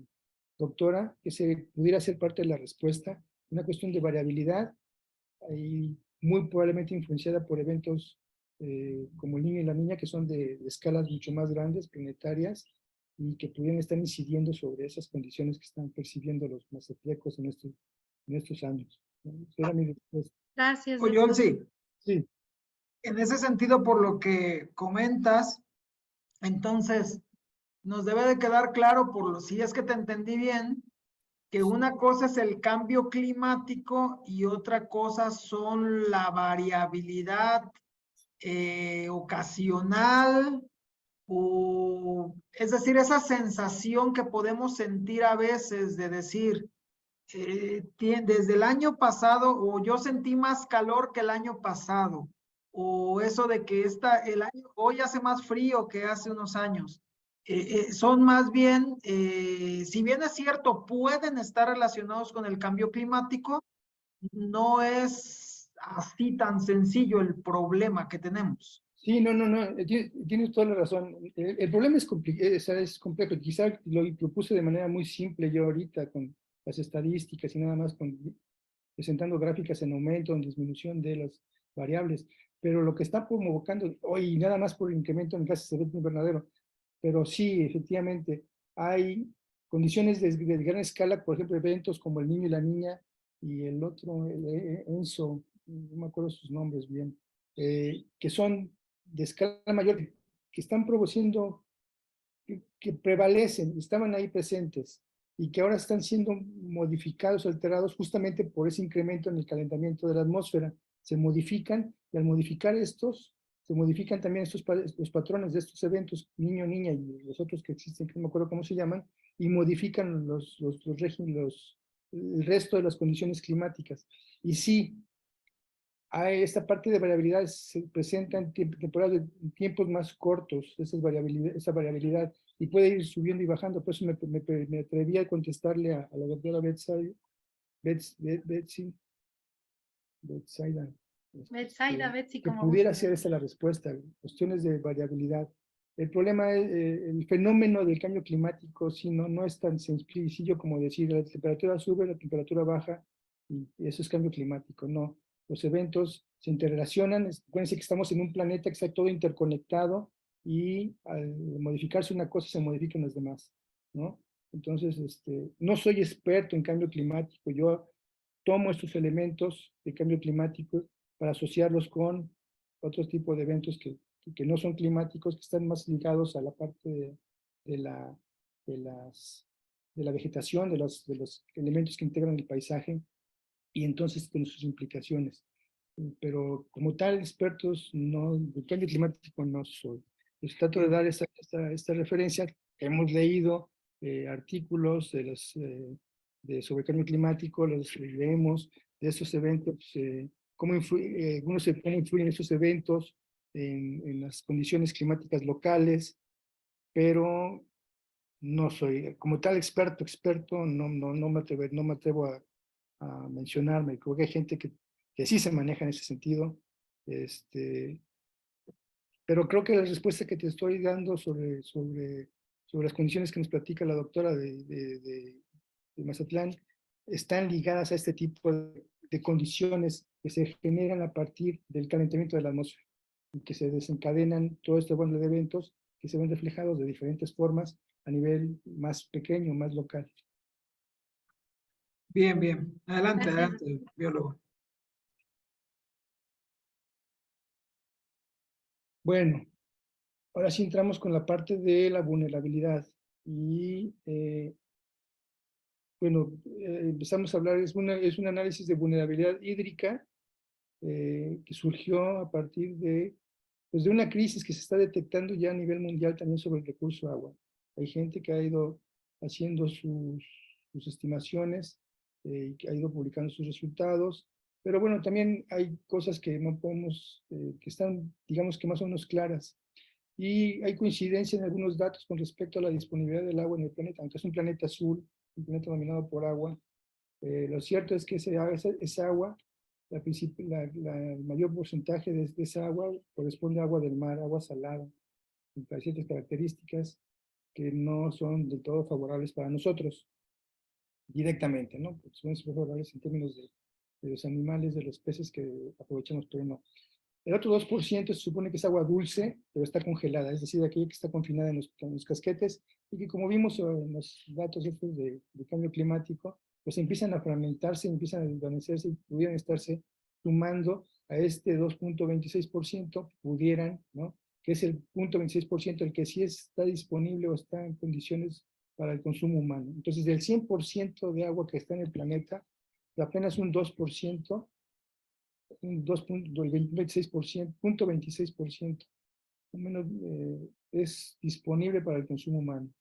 doctora, que se pudiera ser parte de la respuesta, una cuestión de variabilidad y muy probablemente influenciada por eventos como el niño y la niña, que son de escalas mucho más grandes, planetarias, y que pudieran estar incidiendo sobre esas condiciones que están percibiendo los mazatlecos en estos años. Esa era mi respuesta. Gracias, Oye, doctor. Olsi, Sí, en ese sentido, por lo que comentas, entonces nos debe de quedar claro, si es que te entendí bien, que una cosa es el cambio climático y otra cosa son la variabilidad ocasional, o es decir, esa sensación que podemos sentir a veces de decir, desde el año pasado, o yo sentí más calor que el año pasado, o eso de que hoy hace más frío que hace unos años. Son más bien, si bien es cierto, pueden estar relacionados con el cambio climático, no es así tan sencillo el problema que tenemos. sí, no, tienes toda la razón. El problema es complejo. Quizá lo puse de manera muy simple yo ahorita con las estadísticas y nada más presentando gráficas en aumento, en disminución de las variables, pero lo que está provocando, hoy nada más por el incremento en gases de efecto invernadero, pero sí, efectivamente, hay condiciones de gran escala, por ejemplo, eventos como el niño y la niña, y el otro, ENSO, no me acuerdo sus nombres bien, que son de escala mayor, que están produciendo, que prevalecen, estaban ahí presentes, y que ahora están siendo modificados, alterados justamente por ese incremento en el calentamiento de la atmósfera. Se modifican, y al modificar estos, se modifican también los patrones de estos eventos, niño, niña y los otros que existen, que no me acuerdo cómo se llaman, y modifican el resto de las condiciones climáticas. Y sí, esta parte de variabilidad se presenta en temporadas de tiempos más cortos, esa variabilidad, y puede ir subiendo y bajando. Por eso me atreví a contestarle a la doctora Betsaida, Betsy, que como pudiera guste. ser esa la respuesta, cuestiones de variabilidad. El problema es el fenómeno del cambio climático, sí, no es tan sencillo como decir la temperatura sube, la temperatura baja, y eso es cambio climático, no. Los eventos se interrelacionan, acuérdense que estamos en un planeta que está todo interconectado y al modificarse una cosa se modifican las demás, ¿no? Entonces, no soy experto en cambio climático, yo tomo estos elementos de cambio climático para asociarlos con otros tipos de eventos que no son climáticos, que están más ligados a la parte de la, de de la vegetación, de los elementos que integran el paisaje, y entonces con sus implicaciones. Pero como tal, expertos no, de cambio climático no soy. Les trato de dar esta referencia. Hemos leído artículos sobre cambio climático, los leemos de esos eventos, cómo influyen esos eventos en las condiciones climáticas locales, pero no soy, como tal experto, no me atrevo a mencionarme. Creo que hay gente que sí se maneja en ese sentido. Pero creo que la respuesta que te estoy dando sobre las condiciones que nos platica la doctora de Mazatlán están ligadas a este tipo de condiciones que se generan a partir del calentamiento de la atmósfera y que se desencadenan todo este bando de eventos que se ven reflejados de diferentes formas a nivel más pequeño, más local. Bien, bien. Adelante, Gracias. adelante, biólogo. Bueno, ahora sí entramos con la parte de la vulnerabilidad. Y bueno, empezamos a hablar, es un análisis de vulnerabilidad hídrica que surgió a partir pues de una crisis que se está detectando ya a nivel mundial también sobre el recurso agua. Hay gente que ha ido haciendo sus estimaciones y que ha ido publicando sus resultados, pero bueno, también hay cosas que no podemos, que están, digamos que más o menos claras. Y hay coincidencia en algunos datos con respecto a la disponibilidad del agua en el planeta, aunque es un planeta azul, un planeta dominado por agua. Lo cierto es que esa agua, el mayor porcentaje de esa agua corresponde a agua del mar, agua salada, con ciertas características que no son del todo favorables para nosotros directamente, ¿no? Porque son favorables en términos de los animales, de los peces que aprovechamos, pero no. El otro 2% se supone que es agua dulce, pero está congelada, es decir, aquella que está confinada en los casquetes y que, como vimos en los datos estos de cambio climático, pues empiezan a fragmentarse, empiezan a desvanecerse y pudieran estarse sumando a este 2.26%, pudieran, ¿no? Que es el 0.26% el que sí está disponible o está en condiciones para el consumo humano. Entonces, del 100% de agua que está en el planeta, apenas un 2%, un 2.26%, 0.26%, al menos es disponible para el consumo humano.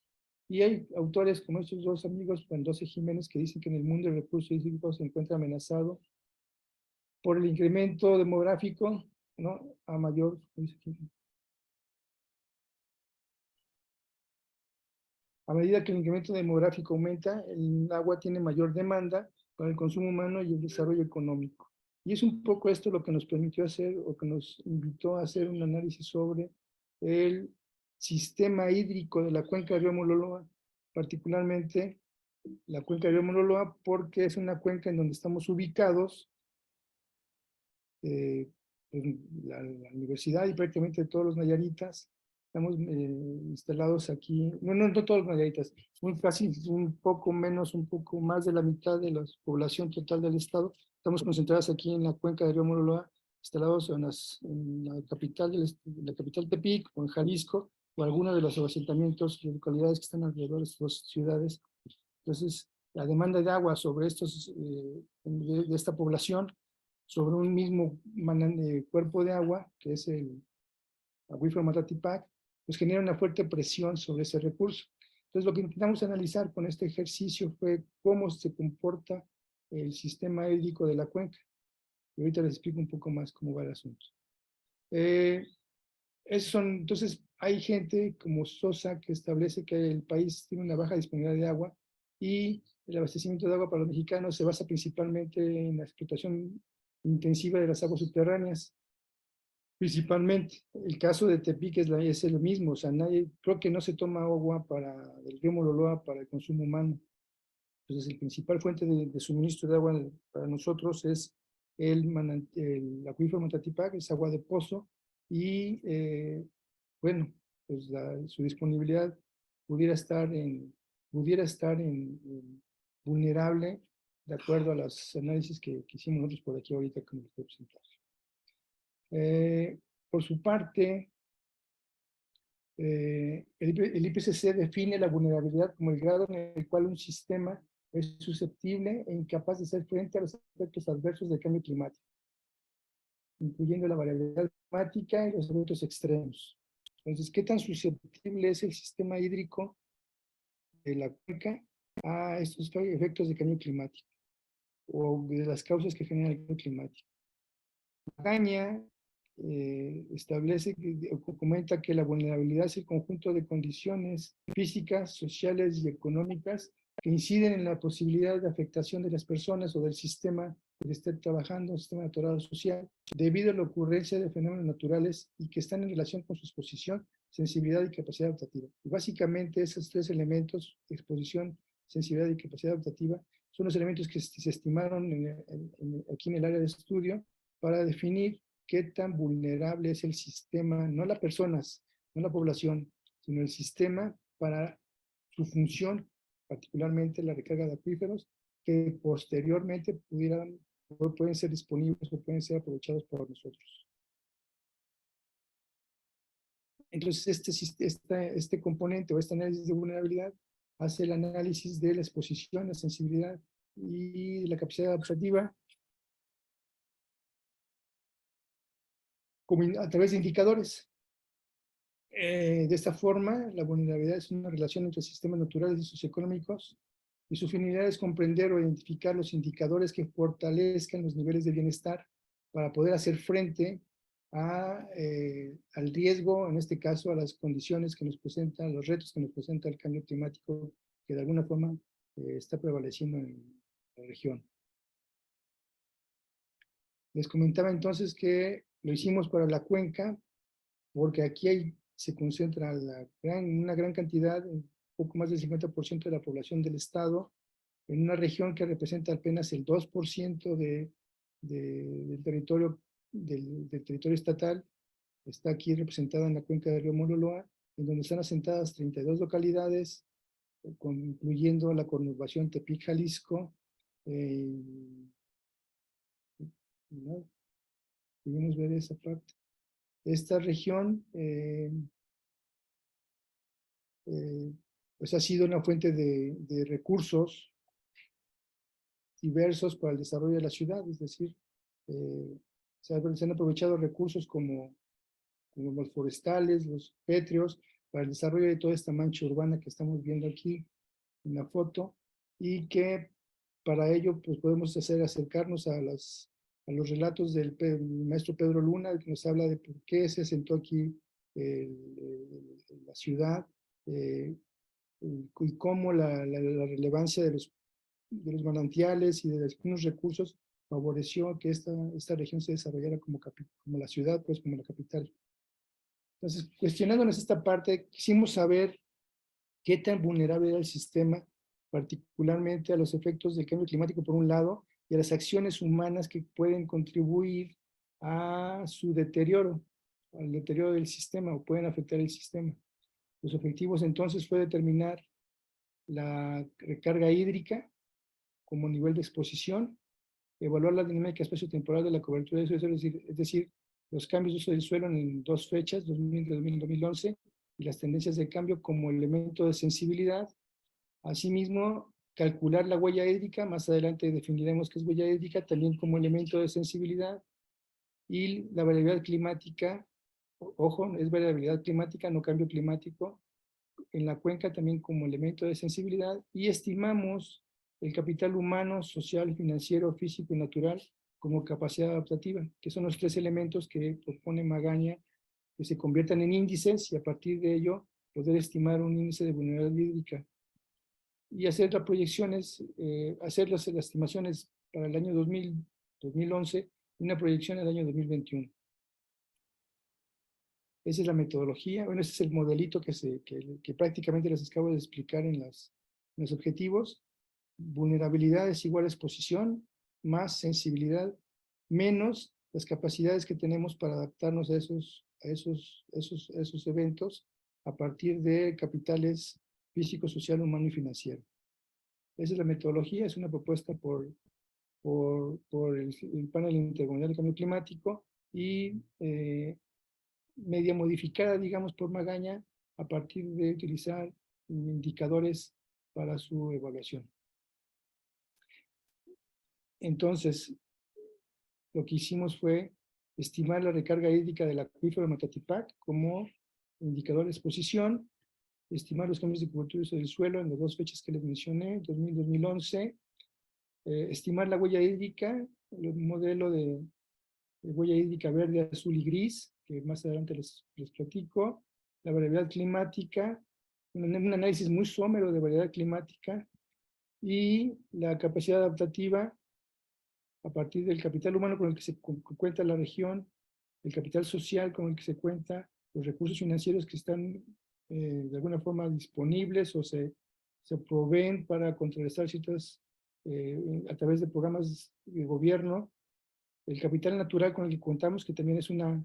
Y hay autores como estos dos amigos, Mendoza y Jiménez, que dicen que en el mundo el recurso hídrico se encuentra amenazado por el incremento demográfico, ¿no? A mayor, a medida que el incremento demográfico aumenta, el agua tiene mayor demanda para el consumo humano y el desarrollo económico. Y es un poco esto lo que nos permitió hacer, o que nos invitó a hacer un análisis sobre el sistema hídrico de la cuenca del río Mololoa, particularmente la cuenca del río Mololoa, porque es una cuenca en donde estamos ubicados, la universidad y prácticamente todos los nayaritas. Estamos instalados aquí, no todos los nayaritas, casi un poco menos, un poco más de la mitad de la población total del estado. Estamos concentrados aquí en la cuenca del río Mololoa, instalados en la capital, la capital Tepic, o en Jalisco, o algunos de los asentamientos y localidades que están alrededor de estas dos ciudades. Entonces, la demanda de agua sobre de esta población, sobre un mismo cuerpo de agua, que es el acuífero Matatipac, pues genera una fuerte presión sobre ese recurso. Entonces, lo que intentamos analizar con este ejercicio fue cómo se comporta el sistema hídrico de la cuenca. Y ahorita les explico un poco más cómo va el asunto. Entonces, hay gente como Sosa que establece que el país tiene una baja disponibilidad de agua y el abastecimiento de agua para los mexicanos se basa principalmente en la explotación intensiva de las aguas subterráneas. Principalmente, el caso de Tepic es el mismo, o sea, creo que no se toma agua del río Mololoa para el consumo humano. Entonces, la principal fuente de suministro de agua para nosotros es el acuífero Matatipac, es agua de pozo, y bueno, pues su disponibilidad pudiera estar vulnerable de acuerdo a los análisis que hicimos nosotros por aquí ahorita con el representante. Por su parte, el IPCC define la vulnerabilidad como el grado en el cual un sistema es susceptible e incapaz de hacer frente a los efectos adversos del cambio climático, incluyendo la variabilidad climática y los eventos extremos. Entonces, ¿qué tan susceptible es el sistema hídrico de la cuenca a estos efectos de cambio climático o de las causas que generan el cambio climático? Magaña establece, comenta que la vulnerabilidad es el conjunto de condiciones físicas, sociales y económicas que inciden en la posibilidad de afectación de las personas o del sistema que esté trabajando, el sistema natural o social, debido a la ocurrencia de fenómenos naturales y que están en relación con su exposición, sensibilidad y capacidad adaptativa. Y básicamente esos tres elementos, exposición, sensibilidad y capacidad adaptativa, son los elementos que se estimaron aquí en el área de estudio para definir qué tan vulnerable es el sistema, no las personas, no la población, sino el sistema para su función, particularmente la recarga de acuíferos, que posteriormente pueden ser disponibles o pueden ser aprovechados por nosotros. Entonces, este componente o este análisis de vulnerabilidad hace el análisis de la exposición, la sensibilidad y la capacidad adaptativa a través de indicadores. De esta forma, la vulnerabilidad es una relación entre sistemas naturales y socioeconómicos y su finalidad es comprender o identificar los indicadores que fortalezcan los niveles de bienestar para poder hacer frente al riesgo, en este caso a las condiciones que nos presentan, los retos que nos presenta el cambio climático que de alguna forma está prevaleciendo en la región. Les comentaba entonces que lo hicimos para la cuenca porque aquí se concentra una gran cantidad, un poco más del 50% de la población del estado, en una región que representa apenas el 2% del territorio estatal. Está aquí representada en la cuenca del río Mololoa, en donde están asentadas 32 localidades, incluyendo la conurbación Tepic, Jalisco. ¿No? Podemos ver esa parte. Esta región pues ha sido una fuente de recursos diversos para el desarrollo de la ciudad, es decir, se han aprovechado recursos como los forestales, los pétreos, para el desarrollo de toda esta mancha urbana que estamos viendo aquí en la foto, y que para ello pues podemos acercarnos a los relatos del maestro Pedro Luna, que nos habla de por qué se asentó aquí la ciudad, y cómo la relevancia de los manantiales y de algunos recursos favoreció que esta región se desarrollara como la ciudad, pues como la capital. Entonces, cuestionándonos esta parte, quisimos saber qué tan vulnerable era el sistema, particularmente a los efectos del cambio climático por un lado, y a las acciones humanas que pueden contribuir a su deterioro, al deterioro del sistema, o pueden afectar el sistema. Los objetivos entonces fue determinar la recarga hídrica como nivel de exposición, evaluar la dinámica espacio-temporal de la cobertura de suelo, es decir, los cambios de uso del suelo en dos fechas, 2000 y 2011, y las tendencias de cambio como elemento de sensibilidad. Asimismo, calcular la huella hídrica, más adelante definiremos qué es huella hídrica, también como elemento de sensibilidad, y la variabilidad climática, ojo, es variabilidad climática, no cambio climático, en la cuenca también como elemento de sensibilidad, y estimamos el capital humano, social, financiero, físico y natural como capacidad adaptativa, que son los tres elementos que propone Magaña, que se conviertan en índices y a partir de ello poder estimar un índice de vulnerabilidad hídrica. Y hacer las proyecciones, hacer las estimaciones para el año 2011 y una proyección al año 2021. Esa es la metodología, bueno, ese es el modelito que prácticamente les acabo de explicar en los objetivos. Vulnerabilidad es igual a exposición, más sensibilidad, menos las capacidades que tenemos para adaptarnos a esos eventos a partir de capitales físico, social, humano y financiero. Esa es la metodología, es una propuesta por el panel intergubernamental de cambio climático y media modificada, digamos, por Magaña a partir de utilizar indicadores para su evaluación. Entonces, lo que hicimos fue estimar la recarga hídrica del acuífero de Matatipac como indicador de exposición, estimar los cambios de cobertura del suelo en las dos fechas que les mencioné, 2000 y 2011, estimar la huella hídrica, el modelo de huella hídrica verde, azul y gris, que más adelante les platico, la variabilidad climática, un análisis muy somero de variabilidad climática, Y la capacidad adaptativa, a partir del capital humano con el que se cuenta la región, el capital social con el que se cuenta, los recursos financieros que están de alguna forma disponibles o se proveen para contrarrestar ciertas, a través de programas de gobierno, el capital natural con el que contamos, que también es una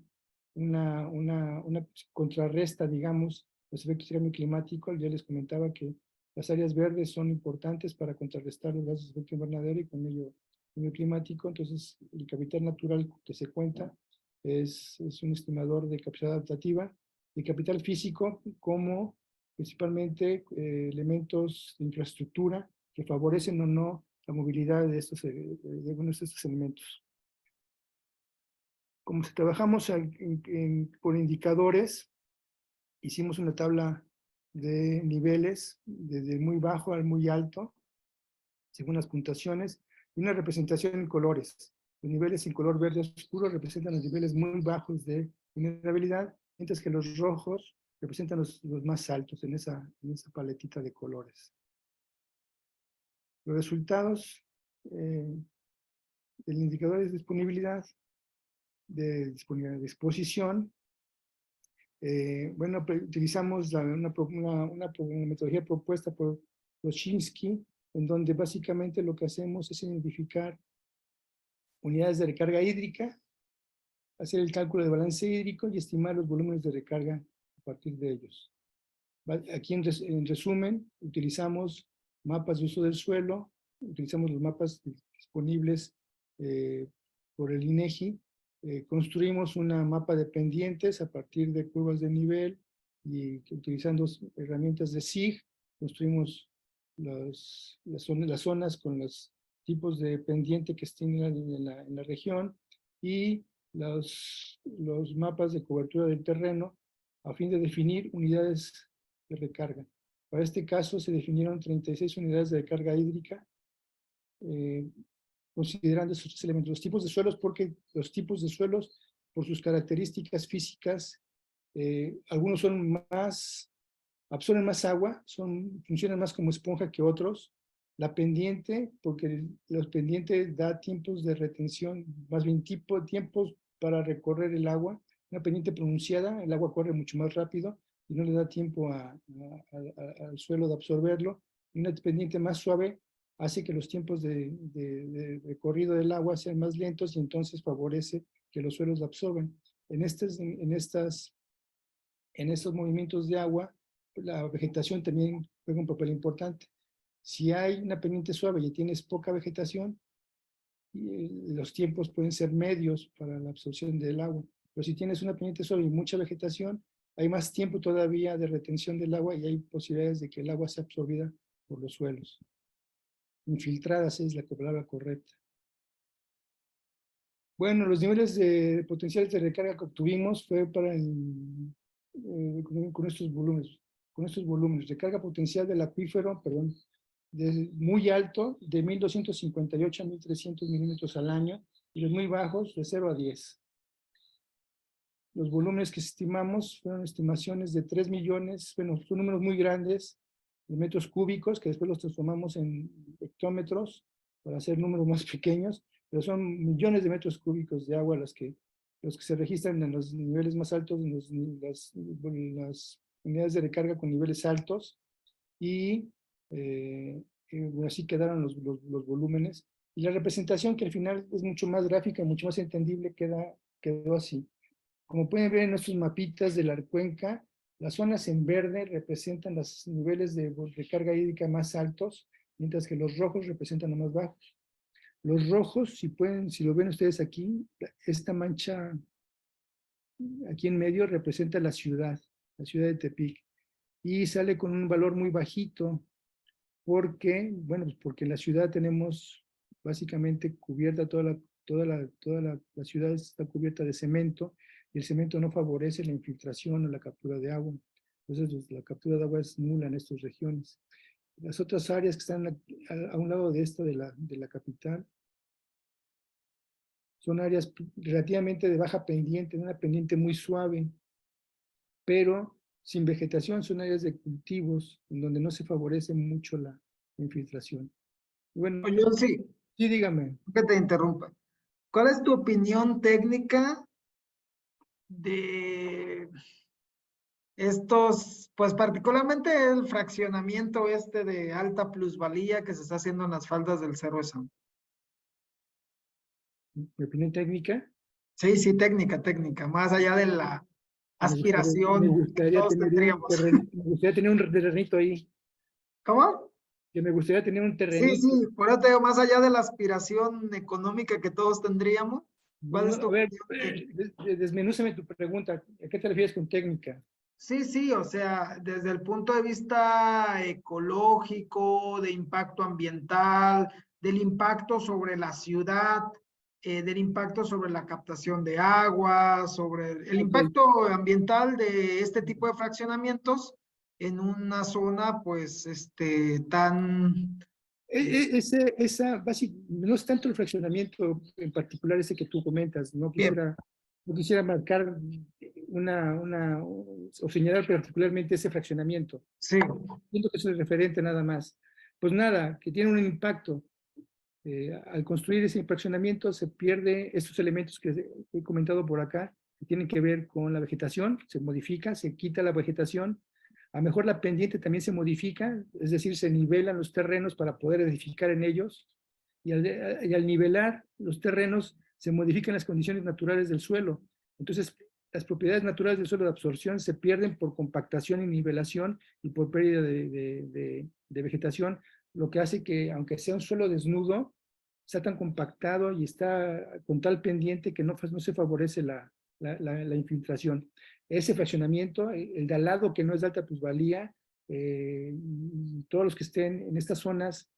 contrarresta, digamos, los efectos del cambio climático. Ya les comentaba que las áreas verdes son importantes para contrarrestar los gases de efecto invernadero y con ello el cambio climático. Entonces, el capital natural que se cuenta es un estimador de capacidad adaptativa, y capital físico como principalmente elementos de infraestructura que favorecen o no la movilidad de algunos de estos elementos. Como si trabajamos por indicadores, hicimos una tabla de niveles, desde muy bajo al muy alto, según las puntuaciones, y una representación en colores. Los niveles en color verde oscuro representan los niveles muy bajos de vulnerabilidad, mientras que los rojos representan los más altos en esa paletita de colores. Los resultados del indicador de disponibilidad, de exposición. Bueno, utilizamos una metodología propuesta por Loshinsky, en donde básicamente lo que hacemos es identificar unidades de recarga hídrica, hacer el cálculo de balance hídrico y estimar los volúmenes de recarga a partir de ellos. Aquí en resumen, utilizamos mapas de uso del suelo, utilizamos los mapas disponibles por el INEGI, construimos una mapa de pendientes a partir de curvas de nivel y utilizando herramientas de SIG, construimos las zonas con los tipos de pendiente que estén en la región y los mapas de cobertura del terreno a fin de definir unidades de recarga. Para este caso se definieron 36 unidades de recarga hídrica, considerando estos tres elementos, los tipos de suelos, porque los tipos de suelos, por sus características físicas, algunos absorben más agua, funcionan más como esponja que otros. La pendiente, porque la pendiente da tiempos de retención, más bien tiempos para recorrer el agua. Una pendiente pronunciada, el agua corre mucho más rápido y no le da tiempo al suelo de absorberlo. Y una pendiente más suave hace que los tiempos de recorrido del agua sean más lentos y entonces favorece que los suelos la absorben. En estos movimientos de agua, la vegetación también juega un papel importante. Si hay una pendiente suave y tienes poca vegetación, los tiempos pueden ser medios para la absorción del agua. Pero si tienes una pendiente suave y mucha vegetación, hay más tiempo todavía de retención del agua y hay posibilidades de que el agua sea absorbida por los suelos. Infiltradas es la palabra correcta. Bueno, los niveles potenciales de recarga que obtuvimos fue con estos volúmenes. Recarga potencial del acuífero, muy alto, de 1258 a 1300 milímetros al año, y los muy bajos, de 0 a 10. Los volúmenes que estimamos fueron estimaciones de 3 millones, bueno, son números muy grandes, de metros cúbicos, que después los transformamos en hectómetros para hacer números más pequeños, pero son millones de metros cúbicos de agua los que se registran en los niveles más altos, en las unidades de recarga con niveles altos, y así quedaron los volúmenes. Y la representación, que al final es mucho más gráfica, mucho más entendible, quedó así. Como pueden ver en nuestros mapitas de la cuenca, las zonas en verde representan los niveles de recarga hídrica más altos, mientras que los rojos representan los más bajos. Los rojos, si lo ven ustedes aquí, esta mancha aquí en medio representa la ciudad de Tepic, y sale con un valor muy bajito, porque en la ciudad tenemos básicamente cubierta toda la ciudad está cubierta de cemento, y el cemento no favorece la infiltración o la captura de agua. Entonces, la captura de agua es nula en estas regiones. Las otras áreas que están a un lado de esta, de la capital, son áreas relativamente de baja pendiente, una pendiente muy suave, pero sin vegetación. Son áreas de cultivos en donde no se favorece mucho la infiltración. Bueno, Oye, sí, sí, dígame. que te interrumpa. ¿Cuál es tu opinión técnica de estos, pues particularmente el fraccionamiento este de alta plusvalía que se está haciendo en las faldas del Cerro de San? Mi opinión técnica. Sí, sí, técnica, más allá de la Me aspiración que gustaría todos tener un tendríamos. me gustaría tener un terrenito ahí. ¿Cómo? Que me gustaría tener un Sí, terrenito. sí, por eso te digo, más allá de la aspiración económica que todos tendríamos, ¿cuál es tu A ver, opinión técnica? desmenúzame tu pregunta. ¿A qué te refieres con técnica? Sí, sí, o sea, desde el punto de vista ecológico, de impacto ambiental, del impacto sobre la ciudad, del impacto sobre la captación de agua, sobre el Ok. impacto ambiental de este tipo de fraccionamientos en una zona, pues, tan, No es tanto el fraccionamiento en particular ese que tú comentas. bien, No quisiera marcar o señalar particularmente ese fraccionamiento. sí, Siento que eso es referente nada más. Pues nada, que tiene un impacto. Al construir ese fraccionamiento se pierde estos elementos que he comentado por acá, que tienen que ver con la vegetación, se modifica, se quita la vegetación. A lo mejor la pendiente también se modifica, es decir, se nivelan los terrenos para poder edificar en ellos. Y al nivelar los terrenos, se modifican las condiciones naturales del suelo. Entonces, las propiedades naturales del suelo de absorción se pierden por compactación y nivelación y por pérdida de vegetación, lo que hace que, aunque sea un suelo desnudo, está tan compactado y está con tal pendiente que no se favorece la infiltración. Ese fraccionamiento, el de al lado que no es de alta plusvalía, y todos los que estén en estas zonas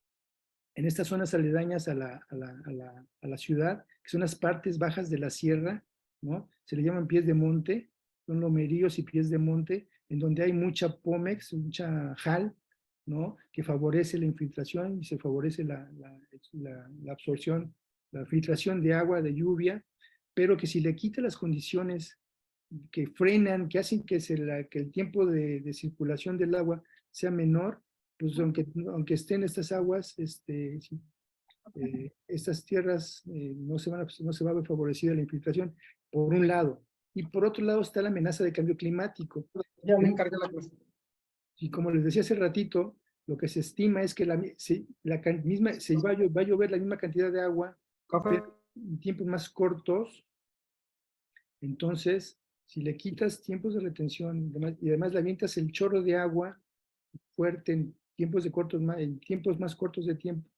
aledañas a la ciudad, que son las partes bajas de la sierra, ¿no? Se le llaman pies de monte, son lomeríos y pies de monte, en donde hay mucha pómex, mucha jal, ¿no? Que favorece la infiltración y se favorece la absorción, la filtración de agua, de lluvia, pero que si le quita las condiciones que frenan, que hacen que el tiempo de circulación del agua sea menor, pues aunque estén estas aguas, estas tierras no se va a ver favorecida la infiltración, por un lado. Y por otro lado está la amenaza de cambio climático. ya me encargué la cuestión. Y como les decía hace ratito, lo que se estima es que va a llover la misma cantidad de agua, Café. pero en tiempos más cortos. Entonces, si le quitas tiempos de retención y además le avientas el chorro de agua fuerte en tiempos más cortos de tiempo,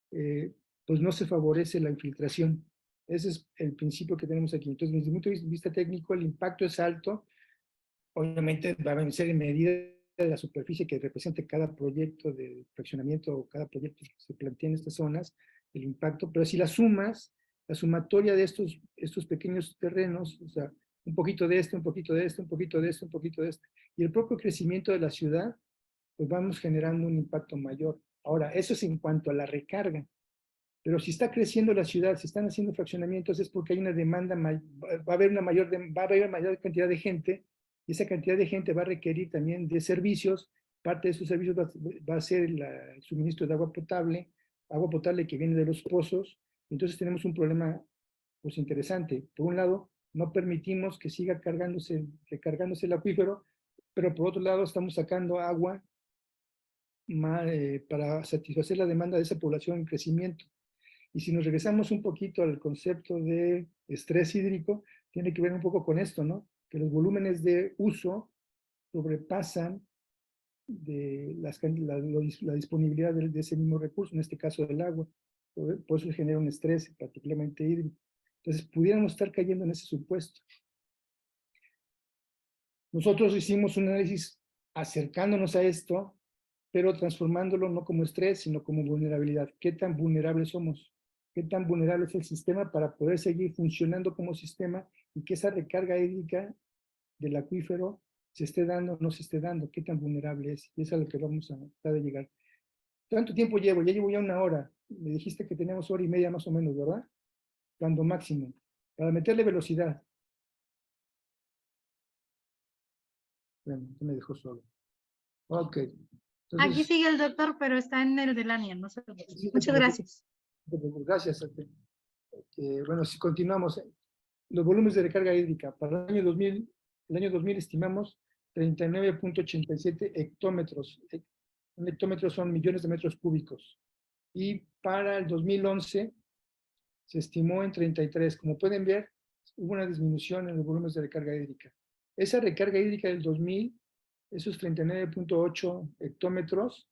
pues no se favorece la infiltración. Ese es el principio que tenemos aquí. Entonces, desde el punto de vista técnico, el impacto es alto. Obviamente va a ser en medida de la superficie que represente cada proyecto de fraccionamiento o cada proyecto que se plantea en estas zonas, el impacto, pero si la sumas, la sumatoria de estos pequeños terrenos, o sea, un poquito de esto, un poquito de esto, un poquito de esto, un poquito de esto, y el propio crecimiento de la ciudad, pues vamos generando un impacto mayor. Ahora, eso es en cuanto a la recarga, pero si está creciendo la ciudad, si están haciendo fraccionamientos, es porque hay una demanda, va a haber mayor cantidad de gente, y esa cantidad de gente va a requerir también de servicios. Parte de esos servicios va a ser el suministro de agua potable que viene de los pozos. Entonces tenemos un problema pues interesante. Por un lado, no permitimos que siga recargándose el acuífero, pero por otro lado estamos sacando agua para satisfacer la demanda de esa población en crecimiento. Y si nos regresamos un poquito al concepto de estrés hídrico, tiene que ver un poco con esto, ¿no? Que los volúmenes de uso sobrepasan la disponibilidad de ese mismo recurso, en este caso del agua. Por eso genera un estrés particularmente hídrico. Entonces, pudiéramos estar cayendo en ese supuesto. Nosotros hicimos un análisis acercándonos a esto, pero transformándolo no como estrés, sino como vulnerabilidad. ¿Qué tan vulnerables somos? ¿Qué tan vulnerable es el sistema para poder seguir funcionando como sistema y que esa recarga hídrica del acuífero se esté dando o no se esté dando? ¿Qué tan vulnerable es? Y es a lo que vamos a tratar de llegar. ¿Cuánto tiempo llevo? Ya llevo ya 1 hora. Me dijiste que teníamos 1 hora y media más o menos, ¿verdad? Cuando máximo. Para meterle velocidad. Bueno, me dejó solo. Ok. Aquí Entonces, sigue el doctor, pero está en el del ANIA, no se preocupe. sí, Muchas gracias. gracias. Bueno, si continuamos, los volúmenes de recarga hídrica. Para el año 2000 estimamos 39.87 hectómetros. Un hectómetro son millones de metros cúbicos. Y para el 2011 se estimó en 33. Como pueden ver, hubo una disminución en los volúmenes de recarga hídrica. Esa recarga hídrica del 2000, esos 39.8 hectómetros,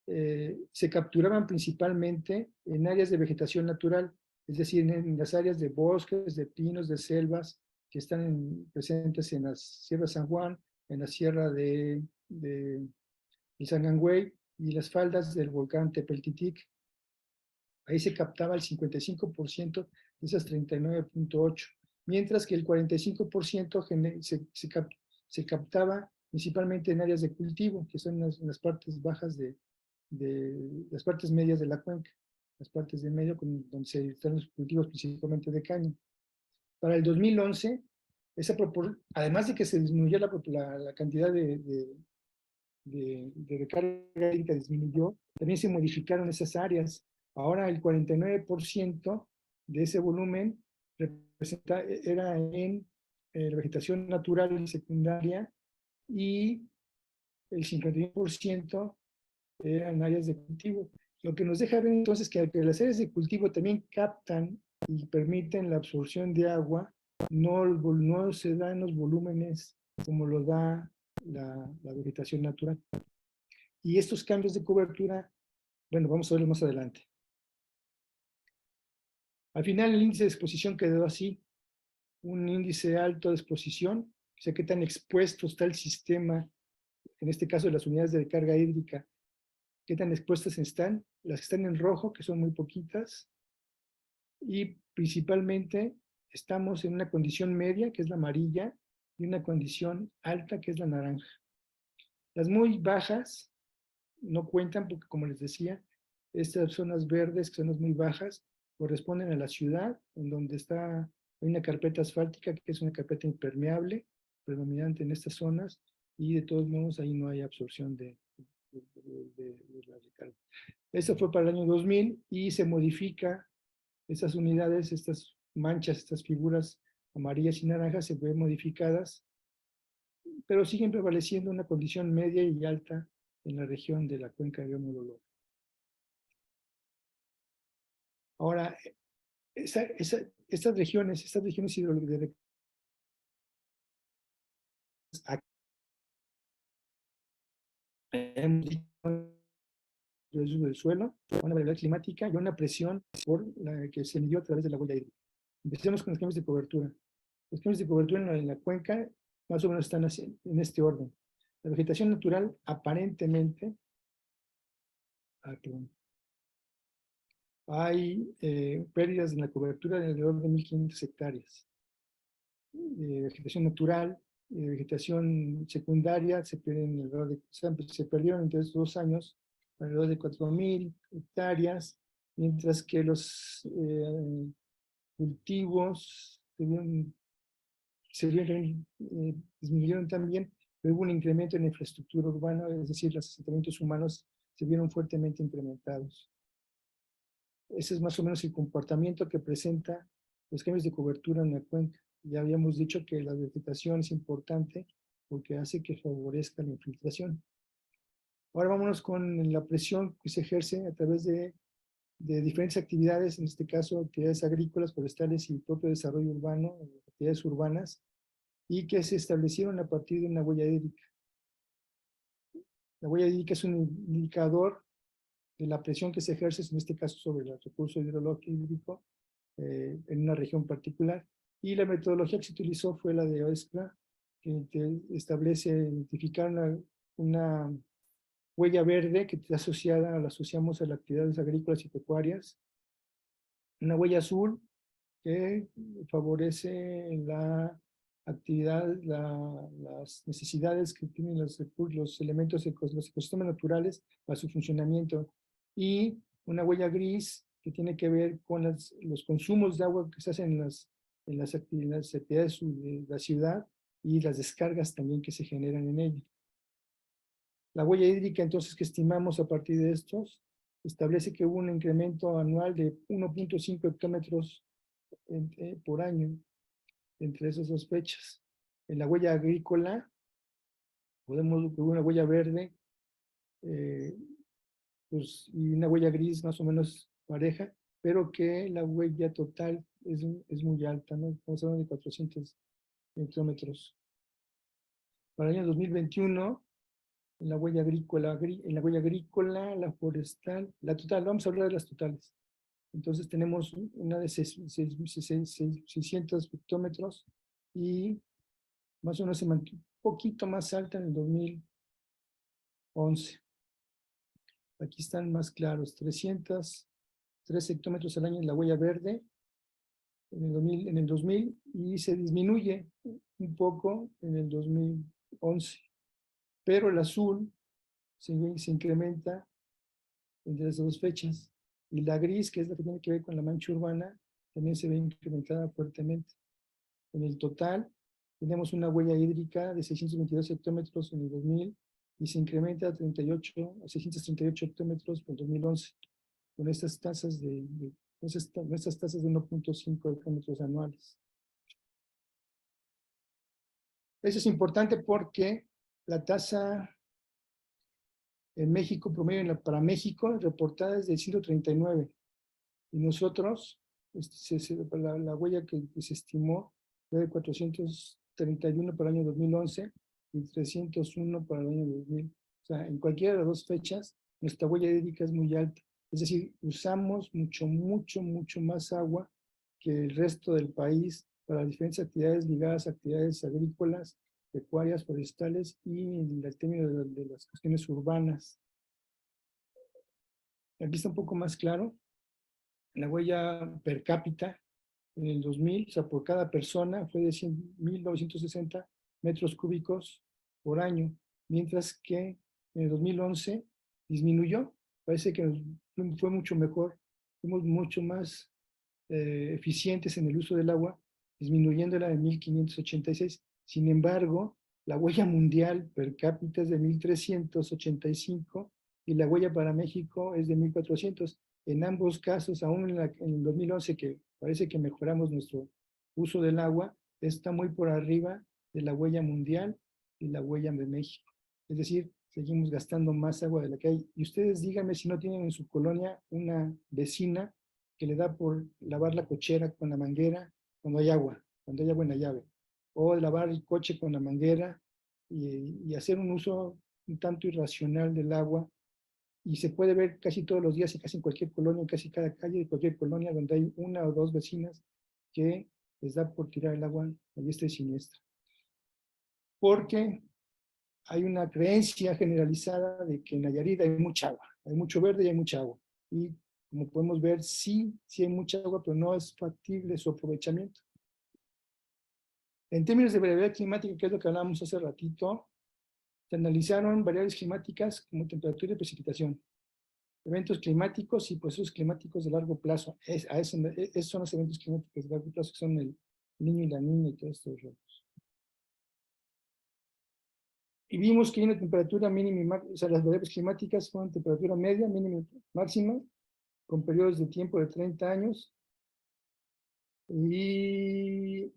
se capturaban principalmente en áreas de vegetación natural, es decir, en las áreas de bosques, de pinos, de selvas, que están presentes en la Sierra de San Juan, en la Sierra de Sangangüey y las faldas del volcán Tepeltitic. Ahí se captaba el 55% de esas 39.8, mientras que el 45% se captaba principalmente en áreas de cultivo, que son las partes bajas de las partes medias de la cuenca, las partes de medio donde se están los cultivos principalmente de caña. Para el 2011, además de que se disminuyó la cantidad de recarga hídrica disminuyó, también se modificaron esas áreas. Ahora el 49% de ese volumen era en la vegetación natural y secundaria y el 51% eran áreas de cultivo. Lo que nos deja ver entonces que las áreas de cultivo también captan y permiten la absorción de agua, no se dan los volúmenes como lo da la vegetación natural. Y estos cambios de cobertura, bueno, vamos a verlo más adelante. Al final el índice de exposición quedó así, un índice alto de exposición, o sea, qué tan expuesto está el sistema, en este caso las unidades de carga hídrica, qué tan expuestas están, las que están en rojo, que son muy poquitas, y principalmente estamos en una condición media, que es la amarilla, y una condición alta, que es la naranja. Las muy bajas no cuentan porque, como les decía, estas zonas verdes, que son las muy bajas, corresponden a la ciudad, en donde hay una carpeta asfáltica, que es una carpeta impermeable, predominante en estas zonas, y de todos modos ahí no hay absorción de la recarga. Esto fue para el año 2000 y se modifica esas unidades, estas manchas, estas figuras amarillas y naranjas se ven modificadas, pero siguen prevaleciendo una condición media y alta en la región de la cuenca de río Mololó. Ahora, estas regiones hidrológicas del suelo, una variabilidad climática y una presión por la que se midió a través de la huella hídrica. Empecemos con los cambios de cobertura. Los cambios de cobertura en la cuenca más o menos están así, en este orden. La vegetación natural aparentemente, hay pérdidas en la cobertura de alrededor de 1.500 hectáreas. Vegetación natural, vegetación secundaria, se perdieron entre estos 2 años alrededor de 4.000 hectáreas, mientras que los cultivos disminuyeron también, pero hubo un incremento en la infraestructura urbana, es decir, los asentamientos humanos se vieron fuertemente incrementados. Ese es más o menos el comportamiento que presenta los cambios de cobertura en la cuenca. Ya habíamos dicho que la vegetación es importante porque hace que favorezca la infiltración. Ahora vámonos con la presión que se ejerce a través de diferentes actividades, en este caso actividades agrícolas, forestales y propio desarrollo urbano, actividades urbanas, y que se establecieron a partir de una huella hídrica. La huella hídrica es un indicador de la presión que se ejerce, en este caso sobre el recurso hídrico, en una región particular. Y la metodología que se utilizó fue la de OESCRA, que establece identificar una huella verde que está asociada, la asociamos a las actividades agrícolas y pecuarias. Una huella azul que favorece la actividad, las necesidades que tienen los elementos, los ecosistemas naturales para su funcionamiento. Y una huella gris que tiene que ver con los consumos de agua que se hacen en las actividades de la ciudad y las descargas también que se generan en ella. La huella hídrica, entonces, que estimamos a partir de estos, establece que hubo un incremento anual de 1.5 hectómetros por año entre esas dos fechas. En la huella agrícola, podemos ver una huella verde pues, y una huella gris más o menos pareja, pero que la huella total es muy alta, ¿no? Estamos hablando de 400 hectómetros. Para el año 2021, en la huella agrícola, la forestal, la total, vamos a hablar de las totales. Entonces tenemos una de 600 hectómetros y más o menos se mantuvo un poquito más alta en el 2011. Aquí están más claros, 303 hectómetros al año en la huella verde en el 2000 y se disminuye un poco en el 2011. Pero el azul se incrementa entre las dos fechas. Y la gris, que es la que tiene que ver con la mancha urbana, también se ve incrementada fuertemente. En el total, tenemos una huella hídrica de 622 hectómetros en el 2000 y se incrementa a 638 hectómetros por 2011, con estas tasas de 1.5 hectómetros anuales. Eso es importante porque la tasa en México, promedio para México, reportada es de 139. Y nosotros, la huella que se estimó fue de 431 para el año 2011 y 301 para el año 2000. O sea, en cualquiera de las dos fechas, nuestra huella hídrica es muy alta. Es decir, usamos mucho más agua que el resto del país para diferentes actividades ligadas a actividades agrícolas, pecuarias, forestales y en el término de las cuestiones urbanas. Aquí está un poco más claro. La huella per cápita en el 2000, o sea, por cada persona fue de 1.960 metros cúbicos por año, mientras que en el 2011 disminuyó. Parece que fue mucho mejor, fuimos mucho más eficientes en el uso del agua, disminuyéndola de 1.586. Sin embargo, la huella mundial per cápita es de 1.385 y la huella para México es de 1.400. En ambos casos, aún en el 2011, que parece que mejoramos nuestro uso del agua, está muy por arriba de la huella mundial y la huella de México. Es decir, seguimos gastando más agua de la que hay. Y ustedes díganme si no tienen en su colonia una vecina que le da por lavar la cochera con la manguera cuando hay agua en la llave, o lavar el coche con la manguera y hacer un uso un tanto irracional del agua. Y se puede ver casi todos los días y casi en cualquier colonia, en casi cada calle de cualquier colonia donde hay una o dos vecinas que les da por tirar el agua a diestra y siniestra. Porque hay una creencia generalizada de que en Nayarit hay mucha agua, hay mucho verde y hay mucha agua. Y como podemos ver, sí hay mucha agua, pero no es factible su aprovechamiento. En términos de variabilidad climática, que es lo que hablábamos hace ratito, se analizaron variables climáticas como temperatura y precipitación, eventos climáticos y procesos climáticos de largo plazo. Esos son los eventos climáticos de largo plazo, que son el Niño y la Niña y todos estos rollos. Y vimos que hay una temperatura mínima y máxima, o sea, las variables climáticas fueron temperatura media, mínima y máxima, con periodos de tiempo de 30 años, y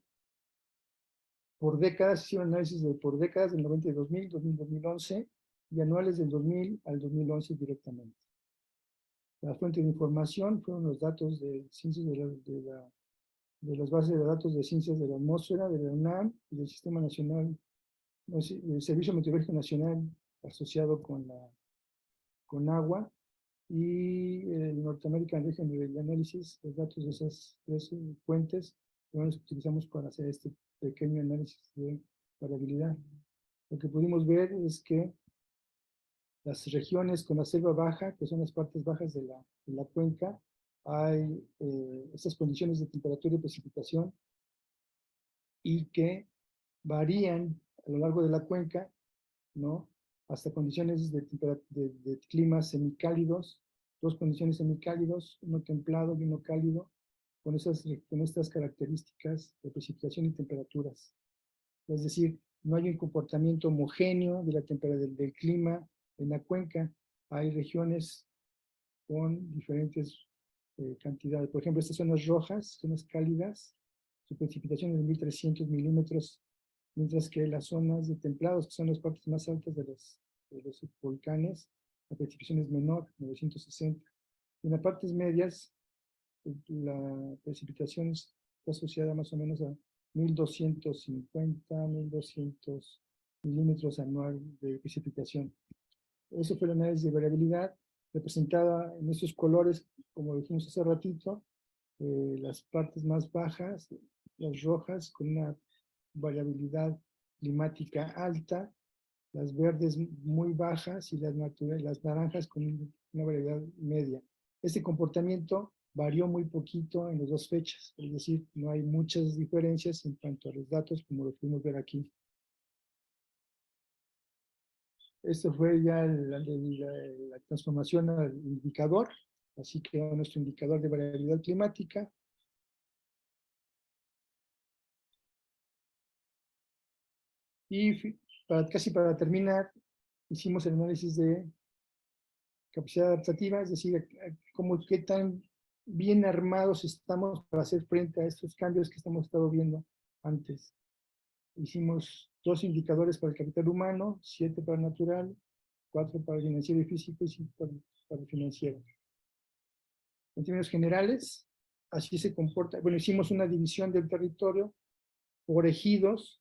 por décadas, hicieron análisis por décadas del 90 y 2000, 2011, y anuales del 2000 al 2011 directamente. La fuente de información fueron los datos de ciencias de las bases de datos de ciencias de la atmósfera, de la UNAM y del Sistema Nacional, el Servicio Meteorológico Nacional asociado con agua, y el North American Regional Analysis, los datos de esas tres fuentes, los utilizamos para hacer este pequeño análisis de variabilidad. Lo que pudimos ver es que las regiones con la selva baja, que son las partes bajas de la cuenca, hay estas condiciones de temperatura y precipitación y que varían a lo largo de la cuenca, ¿no? Hasta condiciones de climas semicálidos, dos condiciones semicálidos, uno templado y uno cálido, con estas características de precipitación y temperaturas. Es decir, no hay un comportamiento homogéneo de la temperatura del clima En la cuenca hay regiones con diferentes cantidades. Por ejemplo, estas zonas rojas, zonas cálidas, su precipitación es de 1.300 milímetros, mientras que las zonas de templados, que son las partes más altas de los volcanes, la precipitación es menor, 960. En las partes medias, la precipitación está asociada más o menos a 1.250, 1.200 milímetros anual de precipitación. Eso fue el análisis de variabilidad, representada en estos colores, como dijimos hace ratito, las partes más bajas, las rojas, con una variabilidad climática alta, las verdes muy bajas y las naranjas con una variabilidad media. Este comportamiento varió muy poquito en las dos fechas, es decir, no hay muchas diferencias en cuanto a los datos, como lo pudimos ver aquí. Esto fue ya la transformación al indicador, así que nuestro indicador de variabilidad climática. Y casi para terminar, hicimos el análisis de capacidad adaptativa, es decir, qué tan bien armados estamos para hacer frente a estos cambios que estamos estado viendo antes. Hicimos 2 indicadores para el capital humano, 7 para el natural, 4 para el financiero y físico y 5 para el financiero. En términos generales, así se comporta. Bueno, hicimos una división del territorio por ejidos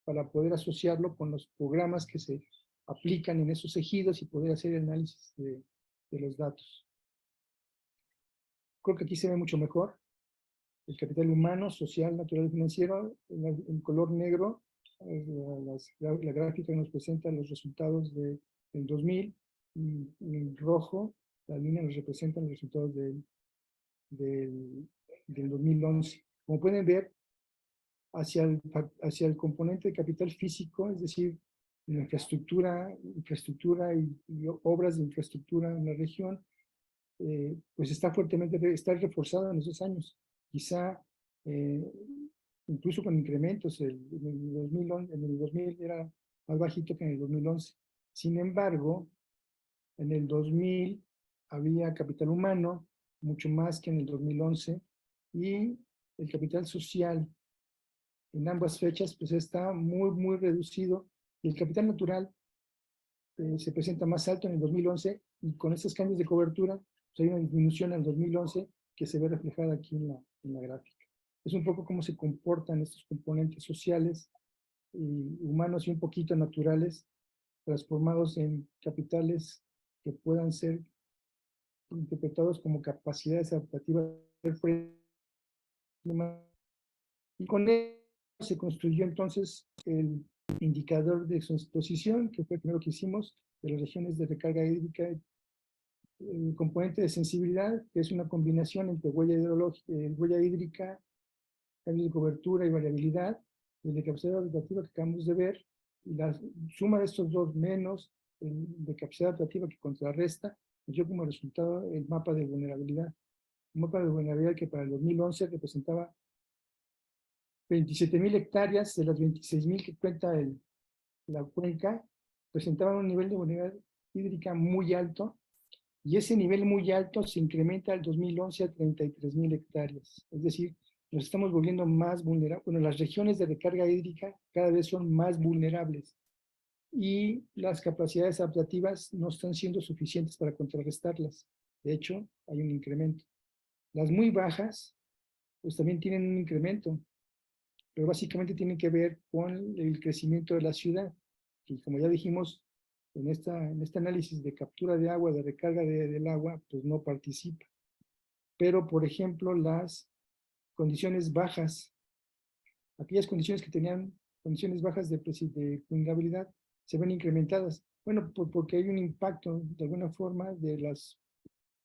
para poder asociarlo con los programas que se aplican en esos ejidos y poder hacer el análisis de los datos. Creo que aquí se ve mucho mejor el capital humano, social, natural y financiero. En color negro, la gráfica nos presenta los resultados del 2000, y en rojo, la línea nos representa los resultados del 2011. Como pueden ver, hacia el componente de capital físico, es decir, la infraestructura y obras de infraestructura en la región, pues está reforzado en esos años. Quizá incluso con incrementos, en el 2000 era más bajito que en el 2011. Sin embargo, en el 2000 había capital humano, mucho más que en el 2011, y el capital social en ambas fechas pues está muy reducido, y el capital natural se presenta más alto en el 2011, y con estos cambios de cobertura pues hay una disminución en el 2011 que se ve reflejada aquí en la gráfica. Es un poco cómo se comportan estos componentes sociales y humanos y un poquito naturales, transformados en capitales que puedan ser interpretados como capacidades adaptativas del clima. Y con eso se construyó entonces el indicador de exposición, que fue el primero que hicimos, de las regiones de recarga hídrica, el componente de sensibilidad, que es una combinación entre huella hídrica, cambios de cobertura y variabilidad, y el de capacidad adaptativa que acabamos de ver, y la suma de estos dos menos el de capacidad adaptativa que contrarresta, nos dio como resultado el mapa de vulnerabilidad. Un mapa de vulnerabilidad que para el 2011 representaba 27,000 hectáreas de las 26,000 que cuenta la cuenca, presentaban un nivel de vulnerabilidad hídrica muy alto, y ese nivel muy alto se incrementa al 2011 a 33,000 hectáreas. Es decir, nos estamos volviendo más vulnerables. Bueno, las regiones de recarga hídrica cada vez son más vulnerables, y las capacidades adaptativas no están siendo suficientes para contrarrestarlas. De hecho, hay un incremento. Las muy bajas, pues también tienen un incremento, pero básicamente tienen que ver con el crecimiento de la ciudad, y como ya dijimos, en este análisis de captura de agua, de recarga del agua, pues no participa. Pero, por ejemplo, las condiciones bajas, aquellas condiciones que tenían condiciones bajas de vulnerabilidad, se ven incrementadas. Bueno, porque hay un impacto, de alguna forma, de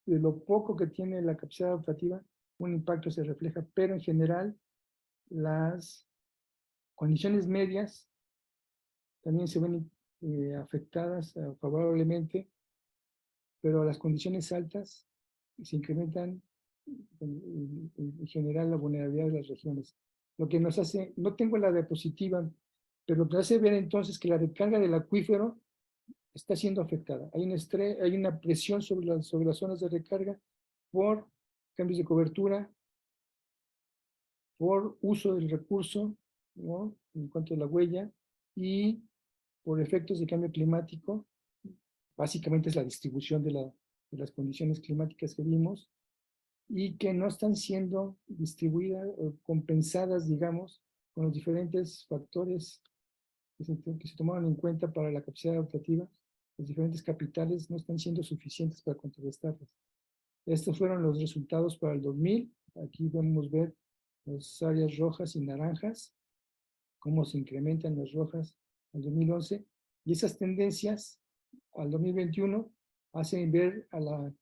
lo poco que tiene la capacidad adaptativa, un impacto se refleja, pero en general, las condiciones medias también se ven afectadas favorablemente, pero las condiciones altas se incrementan en general la vulnerabilidad de las regiones. Lo que nos hace, no tengo la diapositiva, pero te hace ver entonces que la recarga del acuífero está siendo afectada. Hay un estrés, hay una presión sobre las zonas de recarga por cambios de cobertura, por uso del recurso, ¿no? En cuanto a la huella, y por efectos de cambio climático. Básicamente es la distribución de las condiciones climáticas que vimos, y que no están siendo distribuidas o compensadas, digamos, con los diferentes factores que se tomaron en cuenta para la capacidad adaptativa. Los diferentes capitales no están siendo suficientes para contrarrestarlas. Estos fueron los resultados para el 2000. Aquí podemos ver las áreas rojas y naranjas, cómo se incrementan las rojas al 2011, y esas tendencias al 2021 hacen ver a la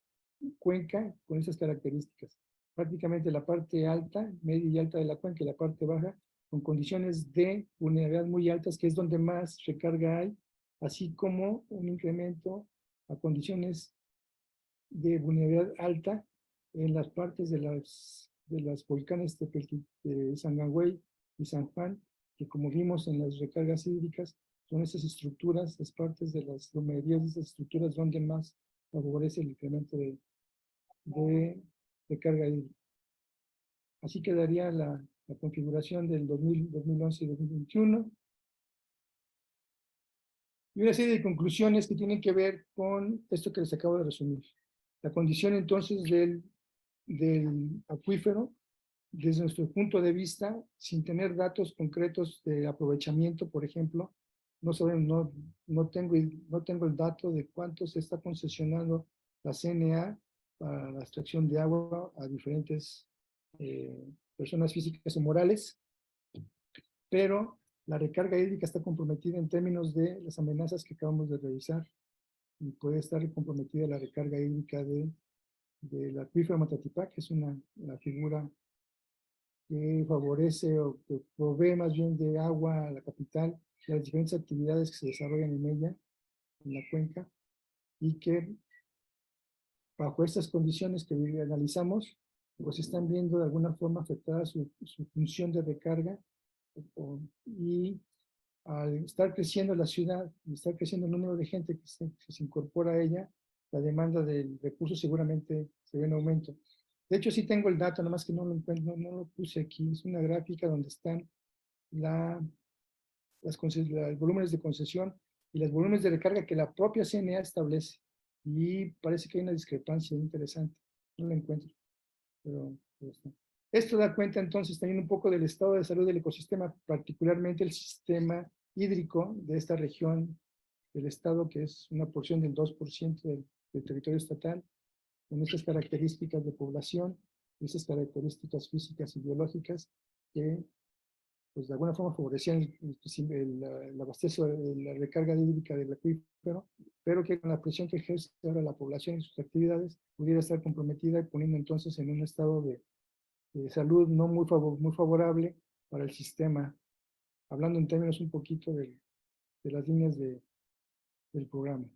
cuenca con esas características. Prácticamente la parte alta, media y alta de la cuenca, y la parte baja, con condiciones de vulnerabilidad muy altas, que es donde más recarga hay, así como un incremento a condiciones de vulnerabilidad alta en las partes de las volcanes de Sangangüey y San Juan, que como vimos en las recargas hídricas, son esas estructuras, las partes de las lomerías de esas estructuras donde más favorece el incremento de recarga hídrica. Así quedaría la configuración del 2000, 2011 y 2021. Y una serie de conclusiones que tienen que ver con esto que les acabo de resumir. La condición entonces del acuífero, desde nuestro punto de vista, sin tener datos concretos de aprovechamiento, por ejemplo, no sabemos, no tengo el dato de cuánto se está concesionando la CNA para la extracción de agua a diferentes personas físicas o morales, pero la recarga hídrica está comprometida en términos de las amenazas que acabamos de revisar, y puede estar comprometida la recarga hídrica del acuífero Matatipá, que es una figura que favorece o que provee más bien de agua a la capital y a las diferentes actividades que se desarrollan en ella, en la cuenca, y que bajo estas condiciones que analizamos, pues están viendo de alguna forma afectada su función de recarga, y al estar creciendo la ciudad y estar creciendo el número de gente que se incorpora a ella, la demanda del recurso seguramente se ve en aumento. De hecho, sí tengo el dato, nada más que no lo encuentro, no lo puse aquí. Es una gráfica donde están los volúmenes de concesión y los volúmenes de recarga que la propia CNA establece. Y parece que hay una discrepancia interesante. No la encuentro, pero está. Esto da cuenta entonces también un poco del estado de salud del ecosistema, particularmente el sistema hídrico de esta región del estado, que es una porción del 2% del territorio estatal, con estas características de población, esas características físicas y biológicas que, pues, de alguna forma favorecían el abastezo de la recarga hídrica del acuífero, pero que con la presión que ejerce ahora la población y sus actividades pudiera estar comprometida y poniendo entonces en un estado de salud no muy favorable para el sistema, hablando en términos un poquito de las líneas del programa.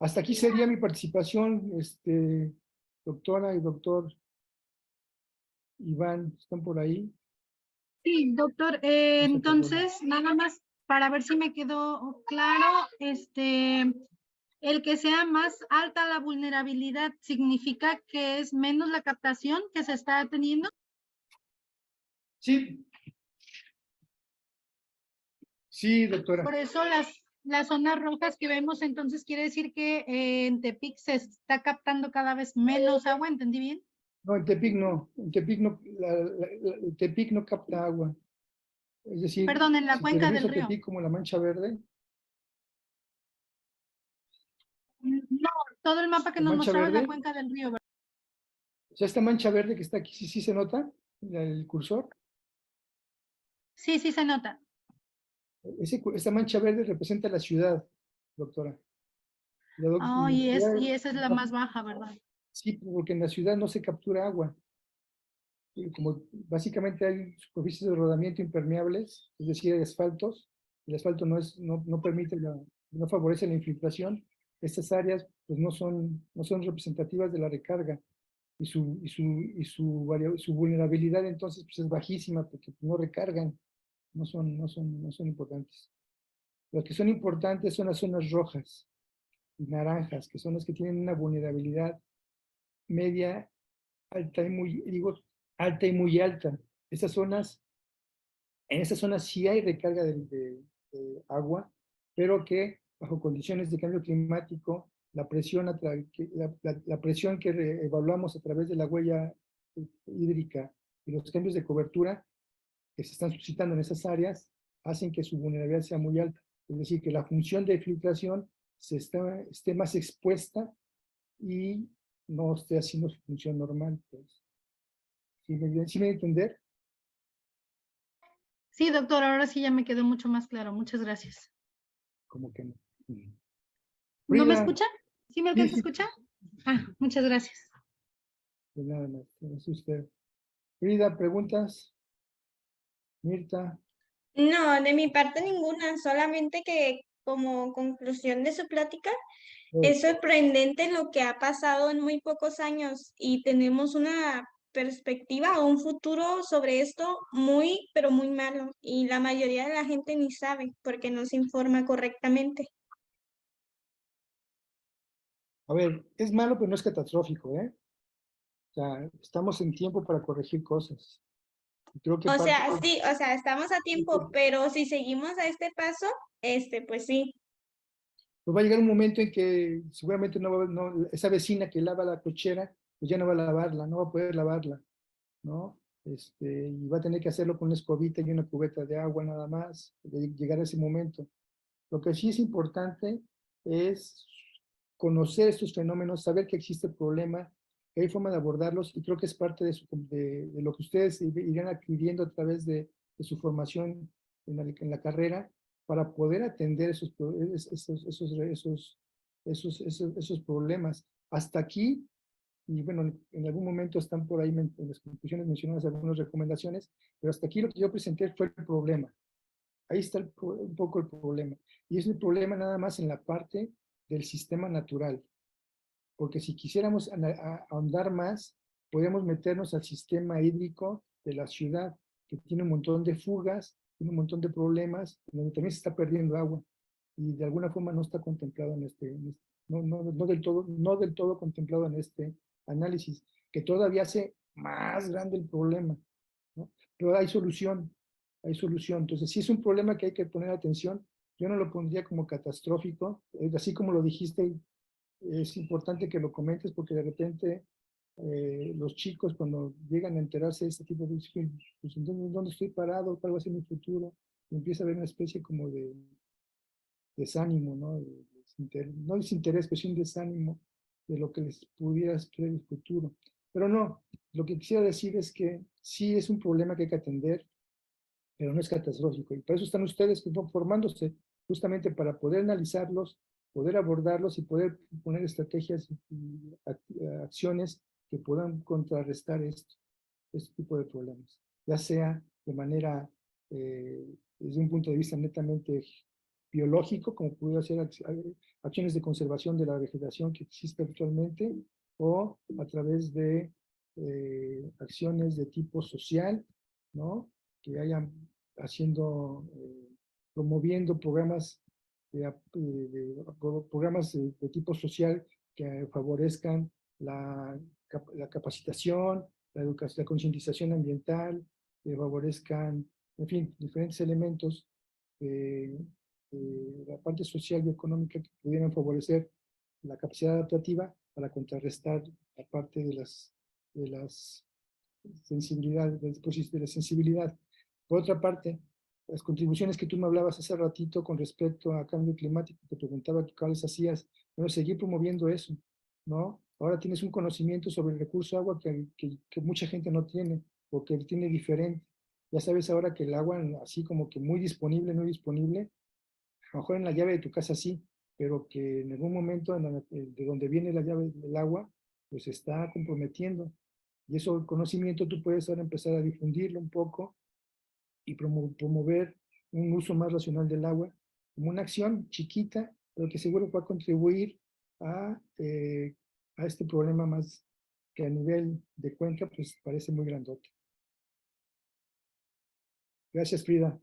Hasta aquí sería mi participación, doctora y doctor Iván, ¿están por ahí? Sí, doctor, entonces, nada más para ver si me quedó claro, el que sea más alta la vulnerabilidad, ¿significa que es menos la captación que se está teniendo? Sí. Sí, doctora. Por eso las zonas rojas que vemos, entonces quiere decir que en Tepic se está captando cada vez menos agua, ¿entendí bien? No, en Tepic no. En Tepic no, el Tepic no capta agua. Es decir, Perdón, en la si te cuenca refieres del a río. Tepic como la Mancha Verde. No, todo el mapa que ¿La nos mancha mostraba es la verde? cuenca del río, ¿verdad? O sea, esta mancha verde que está aquí, sí se nota, el cursor. Sí, sí se nota. Esa mancha verde representa la ciudad, doctora. Oh, y esa es la más baja, ¿verdad? Sí, porque en la ciudad no se captura agua. Y como básicamente hay superficies de rodamiento impermeables, es decir, hay asfaltos, el asfalto no permite, no favorece la infiltración. Estas áreas pues no son representativas de la recarga, y su vulnerabilidad entonces pues es bajísima porque no recargan, no son importantes. Los que son importantes son las zonas rojas y naranjas, que son las que tienen una vulnerabilidad media, alta y alta y muy alta. Estas zonas, en esas zonas sí hay recarga de agua, pero que bajo condiciones de cambio climático, la presión, la presión que evaluamos a través de la huella hídrica y los cambios de cobertura que se están suscitando en esas áreas hacen que su vulnerabilidad sea muy alta. Es decir, que la función de filtración esté más expuesta y no esté haciendo su función normal. Pues. ¿Sí me voy a entender? Sí, doctor, ahora sí ya me quedó mucho más claro. Muchas gracias. Como que no. ¿No me Frida, escucha? ¿Sí me sí, alcanza a sí, escuchar? Ah, muchas gracias. pues nada más, es usted. Frida, ¿preguntas? Mirta, No, de mi parte ninguna, solamente que como conclusión de su plática, es sorprendente lo que ha pasado en muy pocos años y tenemos una perspectiva o un futuro sobre esto muy, pero muy malo y la mayoría de la gente ni sabe porque no se informa correctamente. a ver, es malo, pero no es catastrófico, ¿eh? O sea, estamos en tiempo para corregir cosas. Y creo que O parte, sea, sí, o sea, estamos a tiempo, pero si seguimos a este paso, pues sí. pues va a llegar un momento en que seguramente esa vecina que lava la cochera, pues ya no va a lavarla, no va a poder lavarla, ¿no? Y va a tener que hacerlo con una escobita y una cubeta de agua nada más, llegar a ese momento. Lo que sí es importante es conocer estos fenómenos, saber que existe el problema, que hay forma de abordarlos, y creo que es parte de lo que ustedes irán adquiriendo a través de su formación en la carrera para poder atender esos problemas. Hasta aquí, y bueno, en algún momento están por ahí en las conclusiones mencionadas algunas recomendaciones, pero hasta aquí lo que yo presenté fue el problema. Ahí está un poco el problema. Y es el problema nada más en la parte del sistema natural. Porque si quisiéramos ahondar más, podríamos meternos al sistema hídrico de la ciudad, que tiene un montón de fugas, tiene un montón de problemas, donde también se está perdiendo agua. Y de alguna forma no está contemplado no del todo contemplado en este análisis, que todavía hace más grande el problema, ¿no? Pero hay solución. Entonces, si es un problema que hay que poner atención, yo no lo pondría como catastrófico, así como lo dijiste, es importante que lo comentes porque de repente los chicos cuando llegan a enterarse de este tipo de cosas, pues entonces, ¿dónde estoy parado? ¿Cuál va a ser mi futuro? Y empieza a haber una especie como de desánimo, ¿no? No desinterés, pero sí un desánimo de lo que les pudiera esperar el futuro. Pero no, lo que quisiera decir es que sí es un problema que hay que atender, pero no es catastrófico. Y por eso están ustedes formándose, justamente para poder analizarlos, poder abordarlos y poder poner estrategias y acciones que puedan contrarrestar este tipo de problemas, ya sea de manera, desde un punto de vista netamente biológico, como puede ser acciones de conservación de la vegetación que existe actualmente, o a través de acciones de tipo social, ¿no? Que vayan promoviendo programas programas de tipo social que favorezcan la capacitación, la educación, la concientización ambiental, que favorezcan, en fin, diferentes elementos de la parte social y económica que pudieran favorecer la capacidad adaptativa para contrarrestar la parte de las sensibilidades, de la sensibilidad. Por otra parte, las contribuciones que tú me hablabas hace ratito con respecto a cambio climático, te preguntaba cuáles hacías, bueno, seguir promoviendo eso, ¿no? Ahora tienes un conocimiento sobre el recurso agua que mucha gente no tiene, o que tiene diferente. Ya sabes ahora que el agua, así como que muy disponible, no disponible, a lo mejor en la llave de tu casa sí, pero que en algún momento de donde viene la llave del agua, pues se está comprometiendo. Y eso, el conocimiento, tú puedes ahora empezar a difundirlo un poco y promover un uso más racional del agua como una acción chiquita, pero que seguro va a contribuir a este problema más que a nivel de cuenca, pues parece muy grandote. Gracias, Frida.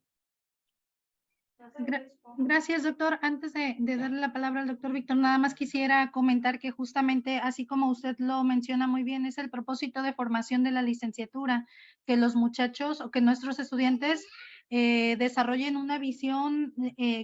Gracias, doctor. Antes de darle la palabra al doctor Víctor, nada más quisiera comentar que justamente, así como usted lo menciona muy bien, es el propósito de formación de la licenciatura, que los muchachos o que nuestros estudiantes desarrollen una visión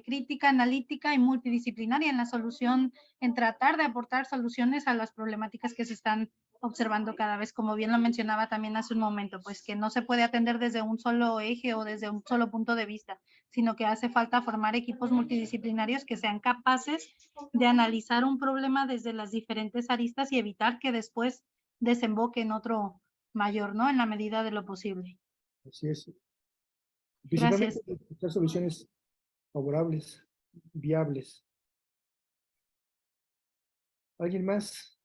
crítica, analítica y multidisciplinaria en la solución, en tratar de aportar soluciones a las problemáticas que se están observando cada vez, como bien lo mencionaba también hace un momento, pues que no se puede atender desde un solo eje o desde un solo punto de vista, sino que hace falta formar equipos multidisciplinarios que sean capaces de analizar un problema desde las diferentes aristas y evitar que después desemboque en otro mayor, ¿no? En la medida de lo posible. Así es. Gracias. Principalmente buscar soluciones favorables, viables. ¿Alguien más?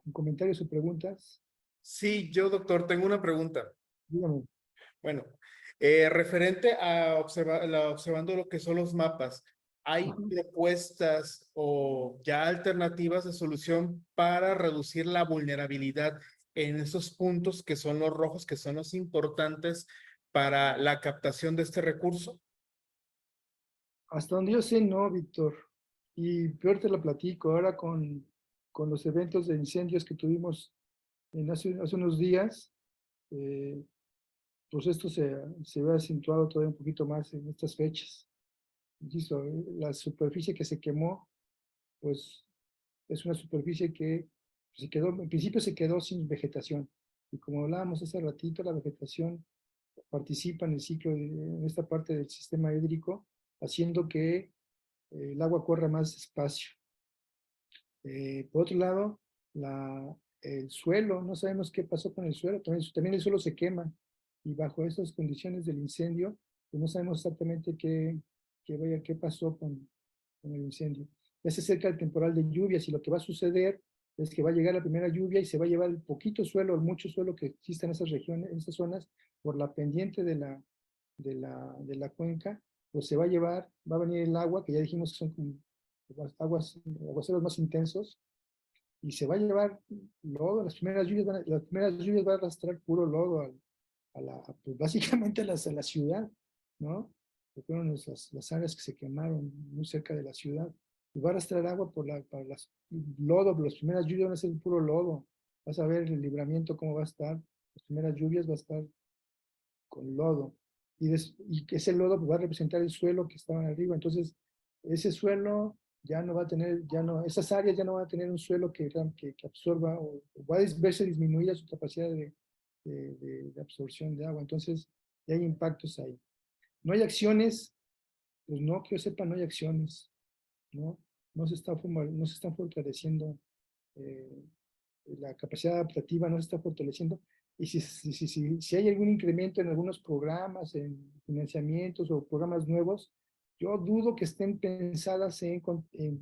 ¿Con comentarios o preguntas? Sí, yo, doctor, tengo una pregunta. Dígame. Bueno, referente a observando lo que son los mapas, ¿hay propuestas o ya alternativas de solución para reducir la vulnerabilidad en esos puntos que son los rojos, que son los importantes para la captación de este recurso? Hasta donde yo sé, no, Víctor. Y peor te lo platico, ahora con los eventos de incendios que tuvimos hace unos días, pues esto se ve acentuado todavía un poquito más en estas fechas. Insisto, la superficie que se quemó, pues es una superficie que se quedó, en principio se quedó sin vegetación. Y como hablábamos hace ratito, la vegetación participa en el ciclo, en esta parte del sistema hídrico, haciendo que el agua corra más despacio. Por otro lado, el suelo, no sabemos qué pasó con el suelo, también el suelo se quema, y bajo estas condiciones del incendio, pues no sabemos exactamente qué pasó con el incendio. Ya se acerca el temporal de lluvias y lo que va a suceder es que va a llegar la primera lluvia y se va a llevar el poquito suelo, el mucho suelo que existe en esas regiones, en esas zonas, por la pendiente de la cuenca, pues se va a llevar, va a venir el agua, que ya dijimos que son como aguaceros más intensos, y se va a llevar lodo. Las primeras lluvias van a arrastrar puro lodo pues básicamente a la ciudad, ¿no? Que fueron las áreas que se quemaron muy cerca de la ciudad. Y va a arrastrar agua para las lodo, las primeras lluvias van a ser puro lodo. Vas a ver el libramiento cómo va a estar. Las primeras lluvias va a estar con lodo. Y ese lodo pues, va a representar el suelo que estaba arriba. Entonces, ese suelo ya no va a tener, esas áreas ya no van a tener un suelo que absorba, o va a verse disminuida su capacidad de absorción de agua. Entonces, ya hay impactos ahí. No hay acciones, pues no, que yo sepa, no hay acciones, ¿no? No se están fortaleciendo, la capacidad adaptativa no se está fortaleciendo. Y si hay algún incremento en algunos programas, en financiamientos o programas nuevos, yo dudo que estén pensadas en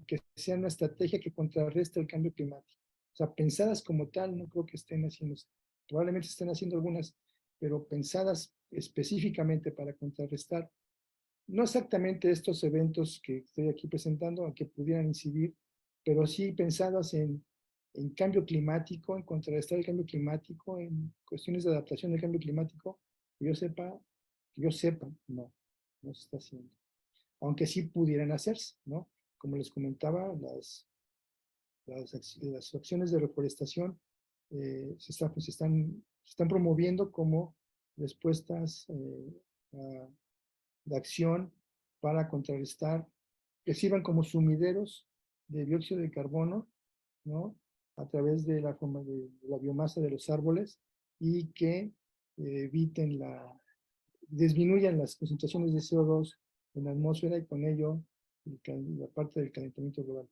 que sea una estrategia que contrarreste el cambio climático. O sea, pensadas como tal, no creo que estén haciendo. Probablemente estén haciendo algunas, pero pensadas específicamente para contrarrestar, no exactamente estos eventos que estoy aquí presentando, aunque pudieran incidir, pero sí pensadas en cambio climático, en contrarrestar el cambio climático, en cuestiones de adaptación del cambio climático, que yo sepa, no se está haciendo. Aunque sí pudieran hacerse, ¿no? Como les comentaba, las acciones de reforestación se están promoviendo como respuestas de acción para contrarrestar, que sirvan como sumideros de dióxido de carbono, ¿no? A través de la biomasa de los árboles, y que disminuyan las concentraciones de CO2 en la atmósfera, y con ello la parte del calentamiento global.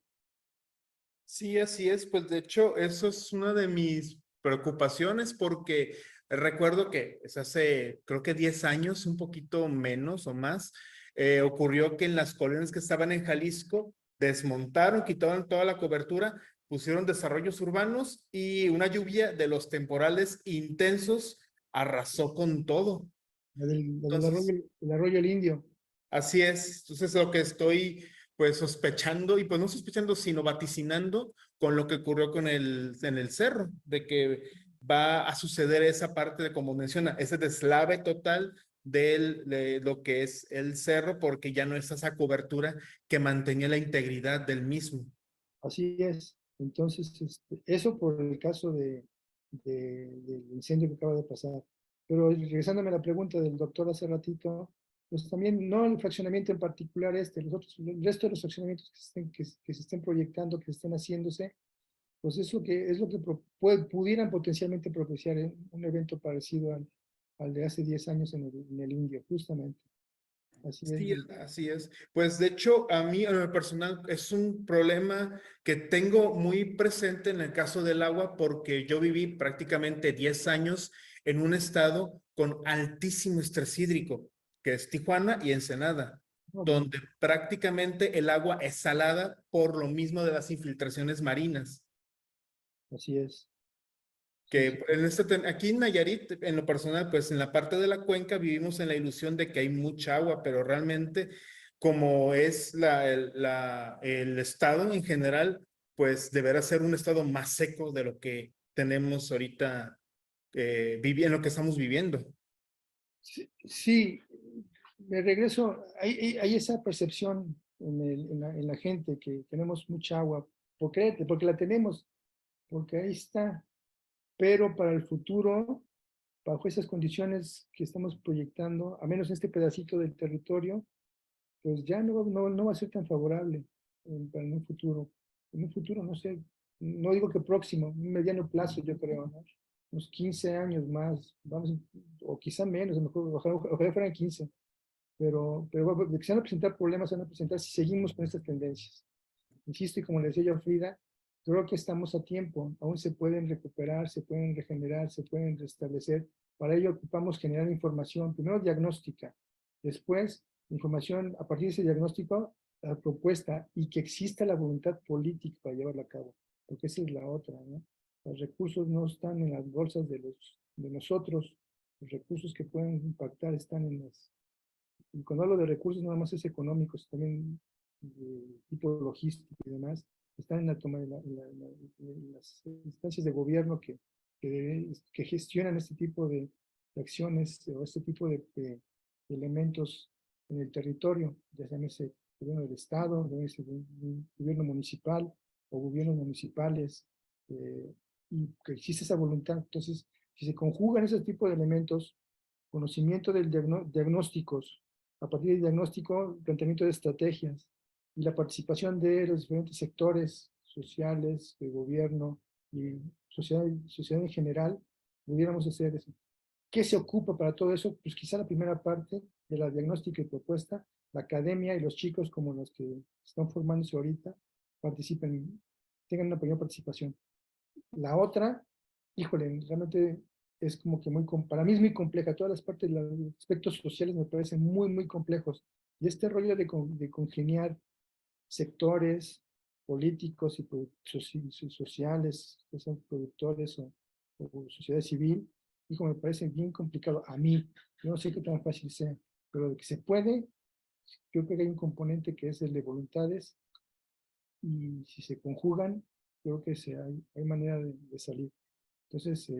Sí, así es. Pues de hecho, eso es una de mis preocupaciones, porque recuerdo que hace, creo que 10 años, un poquito menos o más, ocurrió que en las colonias que estaban en Jalisco, desmontaron, quitaron toda la cobertura, pusieron desarrollos urbanos, y una lluvia de los temporales intensos arrasó con todo. El arroyo El Indio. Así es. Entonces, lo que estoy pues sospechando, y pues no sospechando, sino vaticinando con lo que ocurrió en el cerro, de que va a suceder esa parte de, como menciona, ese deslave total de lo que es el cerro, porque ya no es esa cobertura que mantenía la integridad del mismo. Así es. Entonces, eso por el caso del incendio que acaba de pasar. Pero regresándome a la pregunta del doctor hace ratito, pues también, no el fraccionamiento en particular el resto de los fraccionamientos que se estén proyectando, que estén haciéndose, pues es lo que pudieran potencialmente propiciar un evento parecido al de hace 10 años en el Indio, justamente. Así Sí, es. así es. Pues de hecho, a mí en lo personal es un problema que tengo muy presente en el caso del agua, porque yo viví prácticamente 10 años en un estado con altísimo estrés hídrico, que es Tijuana y Ensenada, donde prácticamente el agua es salada por lo mismo de las infiltraciones marinas. Así es. Que en aquí en Nayarit, en lo personal, pues en la parte de la cuenca vivimos en la ilusión de que hay mucha agua, pero realmente como es el estado en general, pues deberá ser un estado más seco de lo que tenemos ahorita, en lo que estamos viviendo. Sí, me regreso, hay esa percepción en la gente que tenemos mucha agua, porque la tenemos, porque ahí está, pero para el futuro, bajo esas condiciones que estamos proyectando, a menos en este pedacito del territorio, pues ya no va a ser tan favorable para en un futuro. En un futuro, no sé, no digo que próximo, un mediano plazo, yo creo, ¿no? Unos 15 años más, vamos, o quizá menos, a lo mejor, ojalá fueran 15, pero de que se van a presentar problemas, se van a presentar si seguimos con estas tendencias. Insisto, y como le decía yo a Frida, creo que estamos a tiempo, aún se pueden recuperar, se pueden regenerar, se pueden restablecer. Para ello ocupamos generar información, primero diagnóstica, después información a partir de ese diagnóstico, la propuesta y que exista la voluntad política para llevarla a cabo, porque esa es la otra, ¿no? Los recursos no están en las bolsas de nosotros, los recursos que pueden impactar están en las... Y cuando hablo de recursos, nada más es económicos, también de tipo logístico y demás, están en la toma en las instancias de gobierno que gestionan este tipo de acciones o este tipo de elementos en el territorio, ya sea ese gobierno del Estado, ese gobierno municipal o gobiernos municipales, y que existe esa voluntad. Entonces, si se conjugan ese tipo de elementos, conocimiento del diagnósticos, a partir del diagnóstico, planteamiento de estrategias y la participación de los diferentes sectores sociales, de gobierno y sociedad en general, pudiéramos hacer eso. ¿Qué se ocupa para todo eso? Pues quizá la primera parte de la diagnóstica y propuesta, la academia y los chicos como los que están formándose ahorita, participen, tengan una pequeña participación. La otra, híjole, realmente es como que para mí es muy compleja. Todas las partes de los aspectos sociales me parecen muy, muy complejos. Y este rollo de congeniar sectores políticos y sociales, que son productores o sociedad civil, hijo, me parece bien complicado a mí. Yo no sé qué tan fácil sea, pero de que se puede, yo creo que hay un componente que es el de voluntades y si se conjugan, creo que hay manera de salir. Entonces,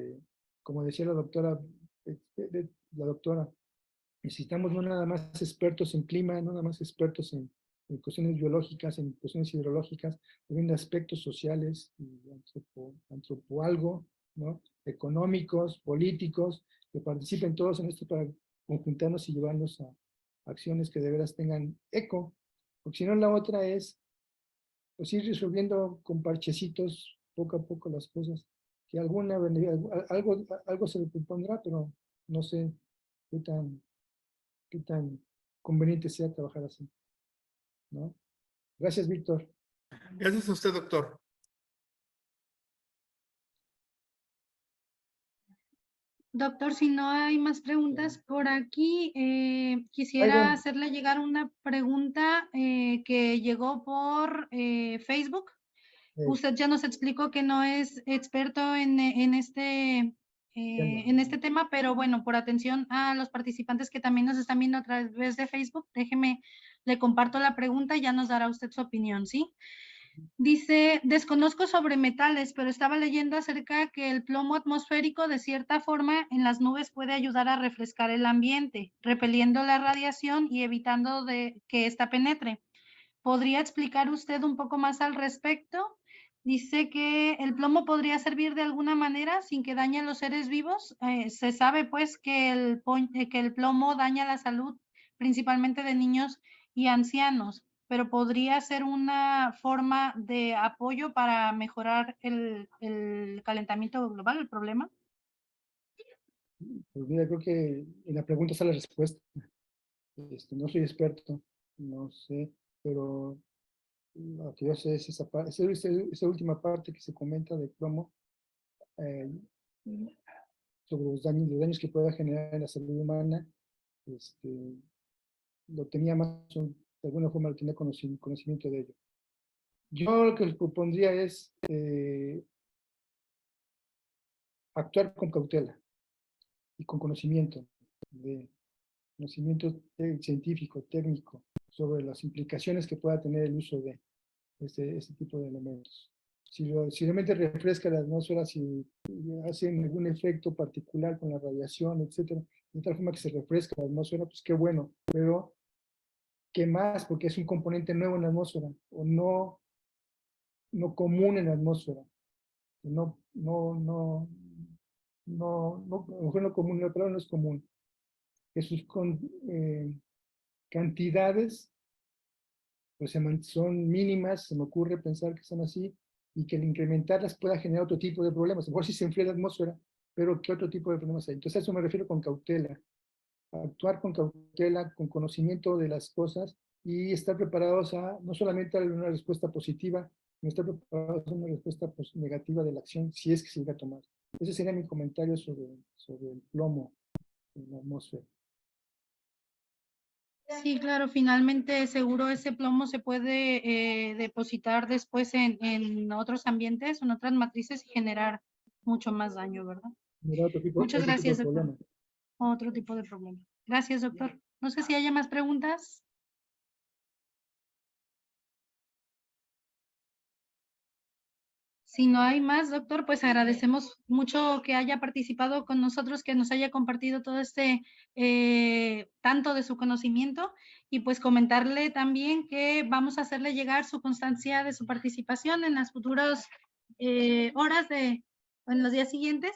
como decía la doctora, necesitamos no nada más expertos en clima, no nada más expertos en cuestiones biológicas, en cuestiones hidrológicas, también de aspectos sociales, antropoalgo, ¿no? Económicos, políticos, que participen todos en esto para conjuntarnos y llevarnos a acciones que de veras tengan eco, porque si no la otra es pues ir resolviendo con parchecitos poco a poco las cosas, que algo se le propondrá, pero no sé qué tan conveniente sea trabajar así, ¿no? Gracias, Víctor. Gracias a usted, doctor. Doctor, si no hay más preguntas por aquí, quisiera Byron. hacerle llegar una pregunta que llegó por Facebook. Usted ya nos explicó que no es experto en este tema, pero bueno, por atención a los participantes que también nos están viendo a través de Facebook, déjeme, le comparto la pregunta y ya nos dará usted su opinión, ¿sí? Dice, desconozco sobre metales, pero estaba leyendo acerca que el plomo atmosférico de cierta forma en las nubes puede ayudar a refrescar el ambiente, repeliendo la radiación y evitando que ésta penetre. ¿Podría explicar usted un poco más al respecto? Dice que el plomo podría servir de alguna manera sin que dañe a los seres vivos. Se sabe pues que el plomo daña la salud principalmente de niños y ancianos, pero podría ser una forma de apoyo para mejorar el calentamiento global, el problema. Pues mira, creo que en la pregunta está la respuesta. No soy experto, no sé, pero lo que yo sé es esa última parte que se comenta de plomo, eh, sobre los daños que pueda generar en la salud humana. Lo tenía más, de alguna forma lo tenía conocimiento de ello. Yo lo que les propondría es actuar con cautela y con conocimiento científico, técnico, sobre las implicaciones que pueda tener el uso de este tipo de elementos. Si realmente refresca la atmósfera, si hacen algún efecto particular con la radiación, etcétera, de tal forma que se refresca la atmósfera, pues qué bueno, pero ¿qué más? Porque es un componente nuevo en la atmósfera, o no común en la atmósfera. A lo mejor no común, la palabra no es común. Que sus cantidades pues son mínimas, se me ocurre pensar que son así, y que al incrementarlas pueda generar otro tipo de problemas. A lo mejor sí se enfría la atmósfera, pero ¿qué otro tipo de problemas hay? Entonces a eso me refiero con cautela. Actuar con cautela, con conocimiento de las cosas, y estar preparados a no solamente a una respuesta positiva, sino estar preparados a una respuesta negativa de la acción, si es que se llega a tomar. Ese sería mi comentario sobre el plomo en la atmósfera. Sí, claro, finalmente seguro ese plomo se puede depositar después en otros ambientes, en otras matrices y generar mucho más daño, ¿verdad? Muchas gracias, doctor. Otro tipo de problema. Gracias, doctor. No sé si haya más preguntas. Si no hay más, doctor, pues agradecemos mucho que haya participado con nosotros, que nos haya compartido todo tanto de su conocimiento, y pues comentarle también que vamos a hacerle llegar su constancia de su participación en las futuras horas en los días siguientes,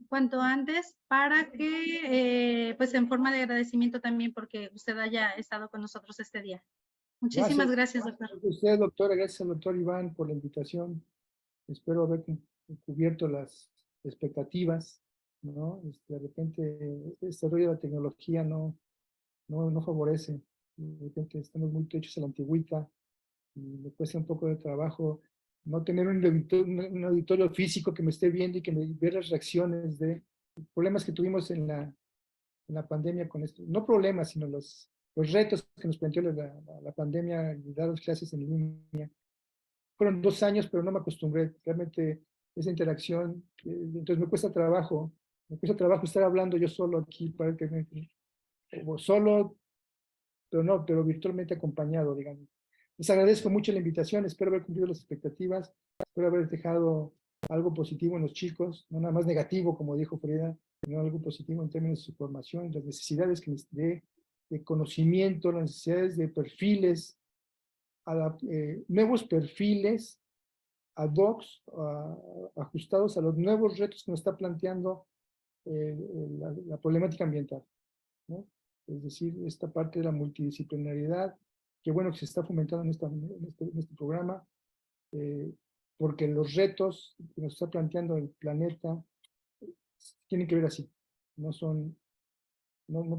cuanto antes, para que pues en forma de agradecimiento también porque usted haya estado con nosotros este día. Muchísimas gracias, doctor. Gracias a usted, doctora. Gracias al doctor Iván por la invitación. Espero haber cubierto las expectativas, ¿no? De repente, este rollo de la tecnología no favorece. De repente estamos muy hechos a la antigüita y me cuesta un poco de trabajo no tener un auditorio físico que me esté viendo y que me vea las reacciones de problemas que tuvimos en la pandemia con esto. No problemas, sino los retos que nos planteó la pandemia y dar las clases en línea. Fueron 2 años, pero no me acostumbré. Realmente esa interacción, entonces me cuesta trabajo estar hablando yo solo aquí, o solo, pero virtualmente acompañado, digamos. Les agradezco mucho la invitación, espero haber cumplido las expectativas, espero haber dejado algo positivo en los chicos, no nada más negativo, como dijo Frida, sino algo positivo en términos de su formación, las necesidades de conocimiento, las necesidades de perfiles, nuevos perfiles ad hoc, ajustados a los nuevos retos que nos está planteando la problemática ambiental, ¿no? Es decir, esta parte de la multidisciplinariedad, que bueno que se está fomentando en este programa, porque los retos que nos está planteando el planeta tienen que ver así, no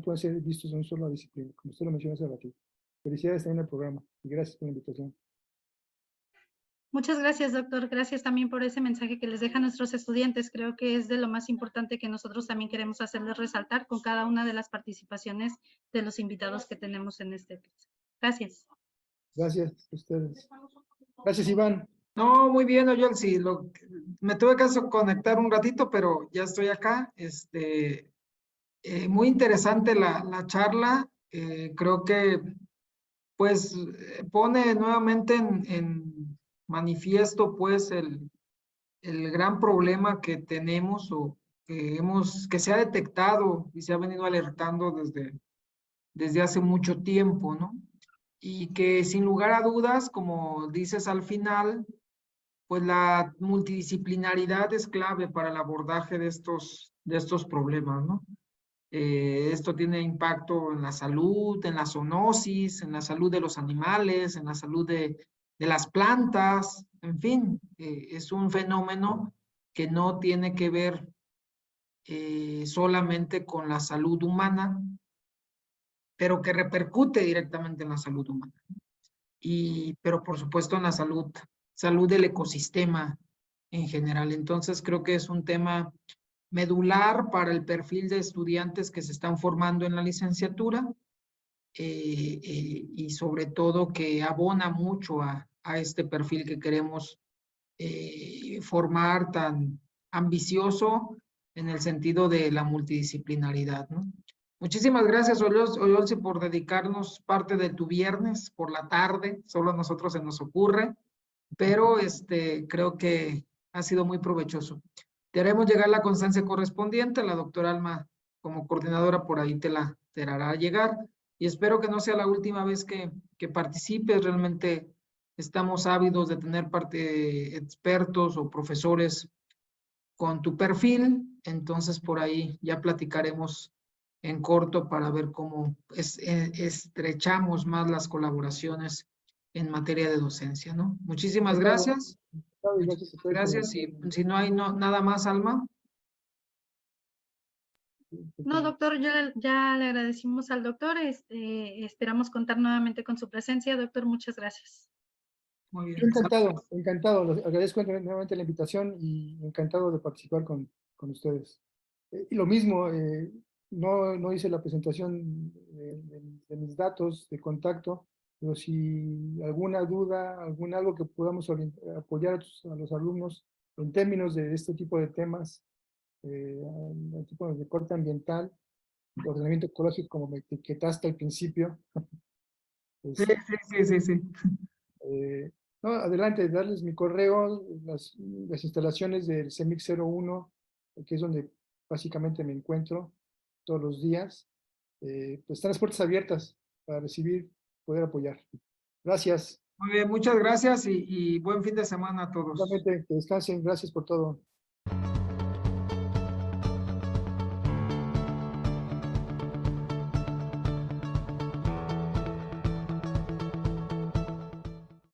pueden ser vistos en una sola disciplina, como usted lo mencionó hace ratito. Felicidades también al programa y gracias por la invitación. Muchas gracias, doctor. Gracias también por ese mensaje que les deja a nuestros estudiantes. Creo que es de lo más importante que nosotros también queremos hacerles resaltar con cada una de las participaciones de los invitados que tenemos en este curso. Gracias. Gracias a ustedes. Gracias, Iván. No, muy bien, Oyel, sí, me tuve que conectar un ratito, pero ya estoy acá. Muy interesante la charla. Creo que pues pone nuevamente manifiesto pues el gran problema que tenemos o que se ha detectado y se ha venido alertando desde hace mucho tiempo, ¿no? Y que sin lugar a dudas, como dices al final, pues la multidisciplinaridad es clave para el abordaje de estos problemas, ¿no? Esto tiene impacto en la salud, en la zoonosis, en la salud de los animales, en la salud de las plantas, en fin, es un fenómeno que no tiene que ver solamente con la salud humana, pero que repercute directamente en la salud humana. Pero por supuesto en la salud del ecosistema en general. Entonces creo que es un tema medular para el perfil de estudiantes que se están formando en la licenciatura y sobre todo que abona mucho a este perfil que queremos formar tan ambicioso en el sentido de la multidisciplinaridad, ¿no? Muchísimas gracias, Oyolsi, por dedicarnos parte de tu viernes por la tarde. Solo a nosotros se nos ocurre, pero creo que ha sido muy provechoso. Te haremos llegar la constancia correspondiente. La doctora Alma, como coordinadora, por ahí te la hará llegar. Y espero que no sea la última vez que participes. Realmente estamos ávidos de tener expertos o profesores con tu perfil. Entonces, por ahí ya platicaremos en corto para ver cómo estrechamos más las colaboraciones en materia de docencia, ¿no? Muchísimas gracias. Gracias. Y si no hay nada más, Alma. No, doctor, ya le agradecimos al doctor. Esperamos contar nuevamente con su presencia. Doctor, muchas gracias. Muy bien. Yo encantado, encantado. Les agradezco nuevamente la invitación y encantado de participar con ustedes. Y lo mismo, no hice la presentación de mis datos de contacto, pero si alguna duda, algo que podamos apoyar a los alumnos en términos de este tipo de temas, el tipo de corte ambiental, ordenamiento ecológico, como me etiquetaste al principio. Sí. No, adelante, darles mi correo, las instalaciones del CEMIC 01, que es donde básicamente me encuentro todos los días. Pues están las puertas abiertas para recibir, poder apoyar. Gracias. Muy bien, muchas gracias y buen fin de semana a todos. Nuevamente, que descansen. Gracias por todo.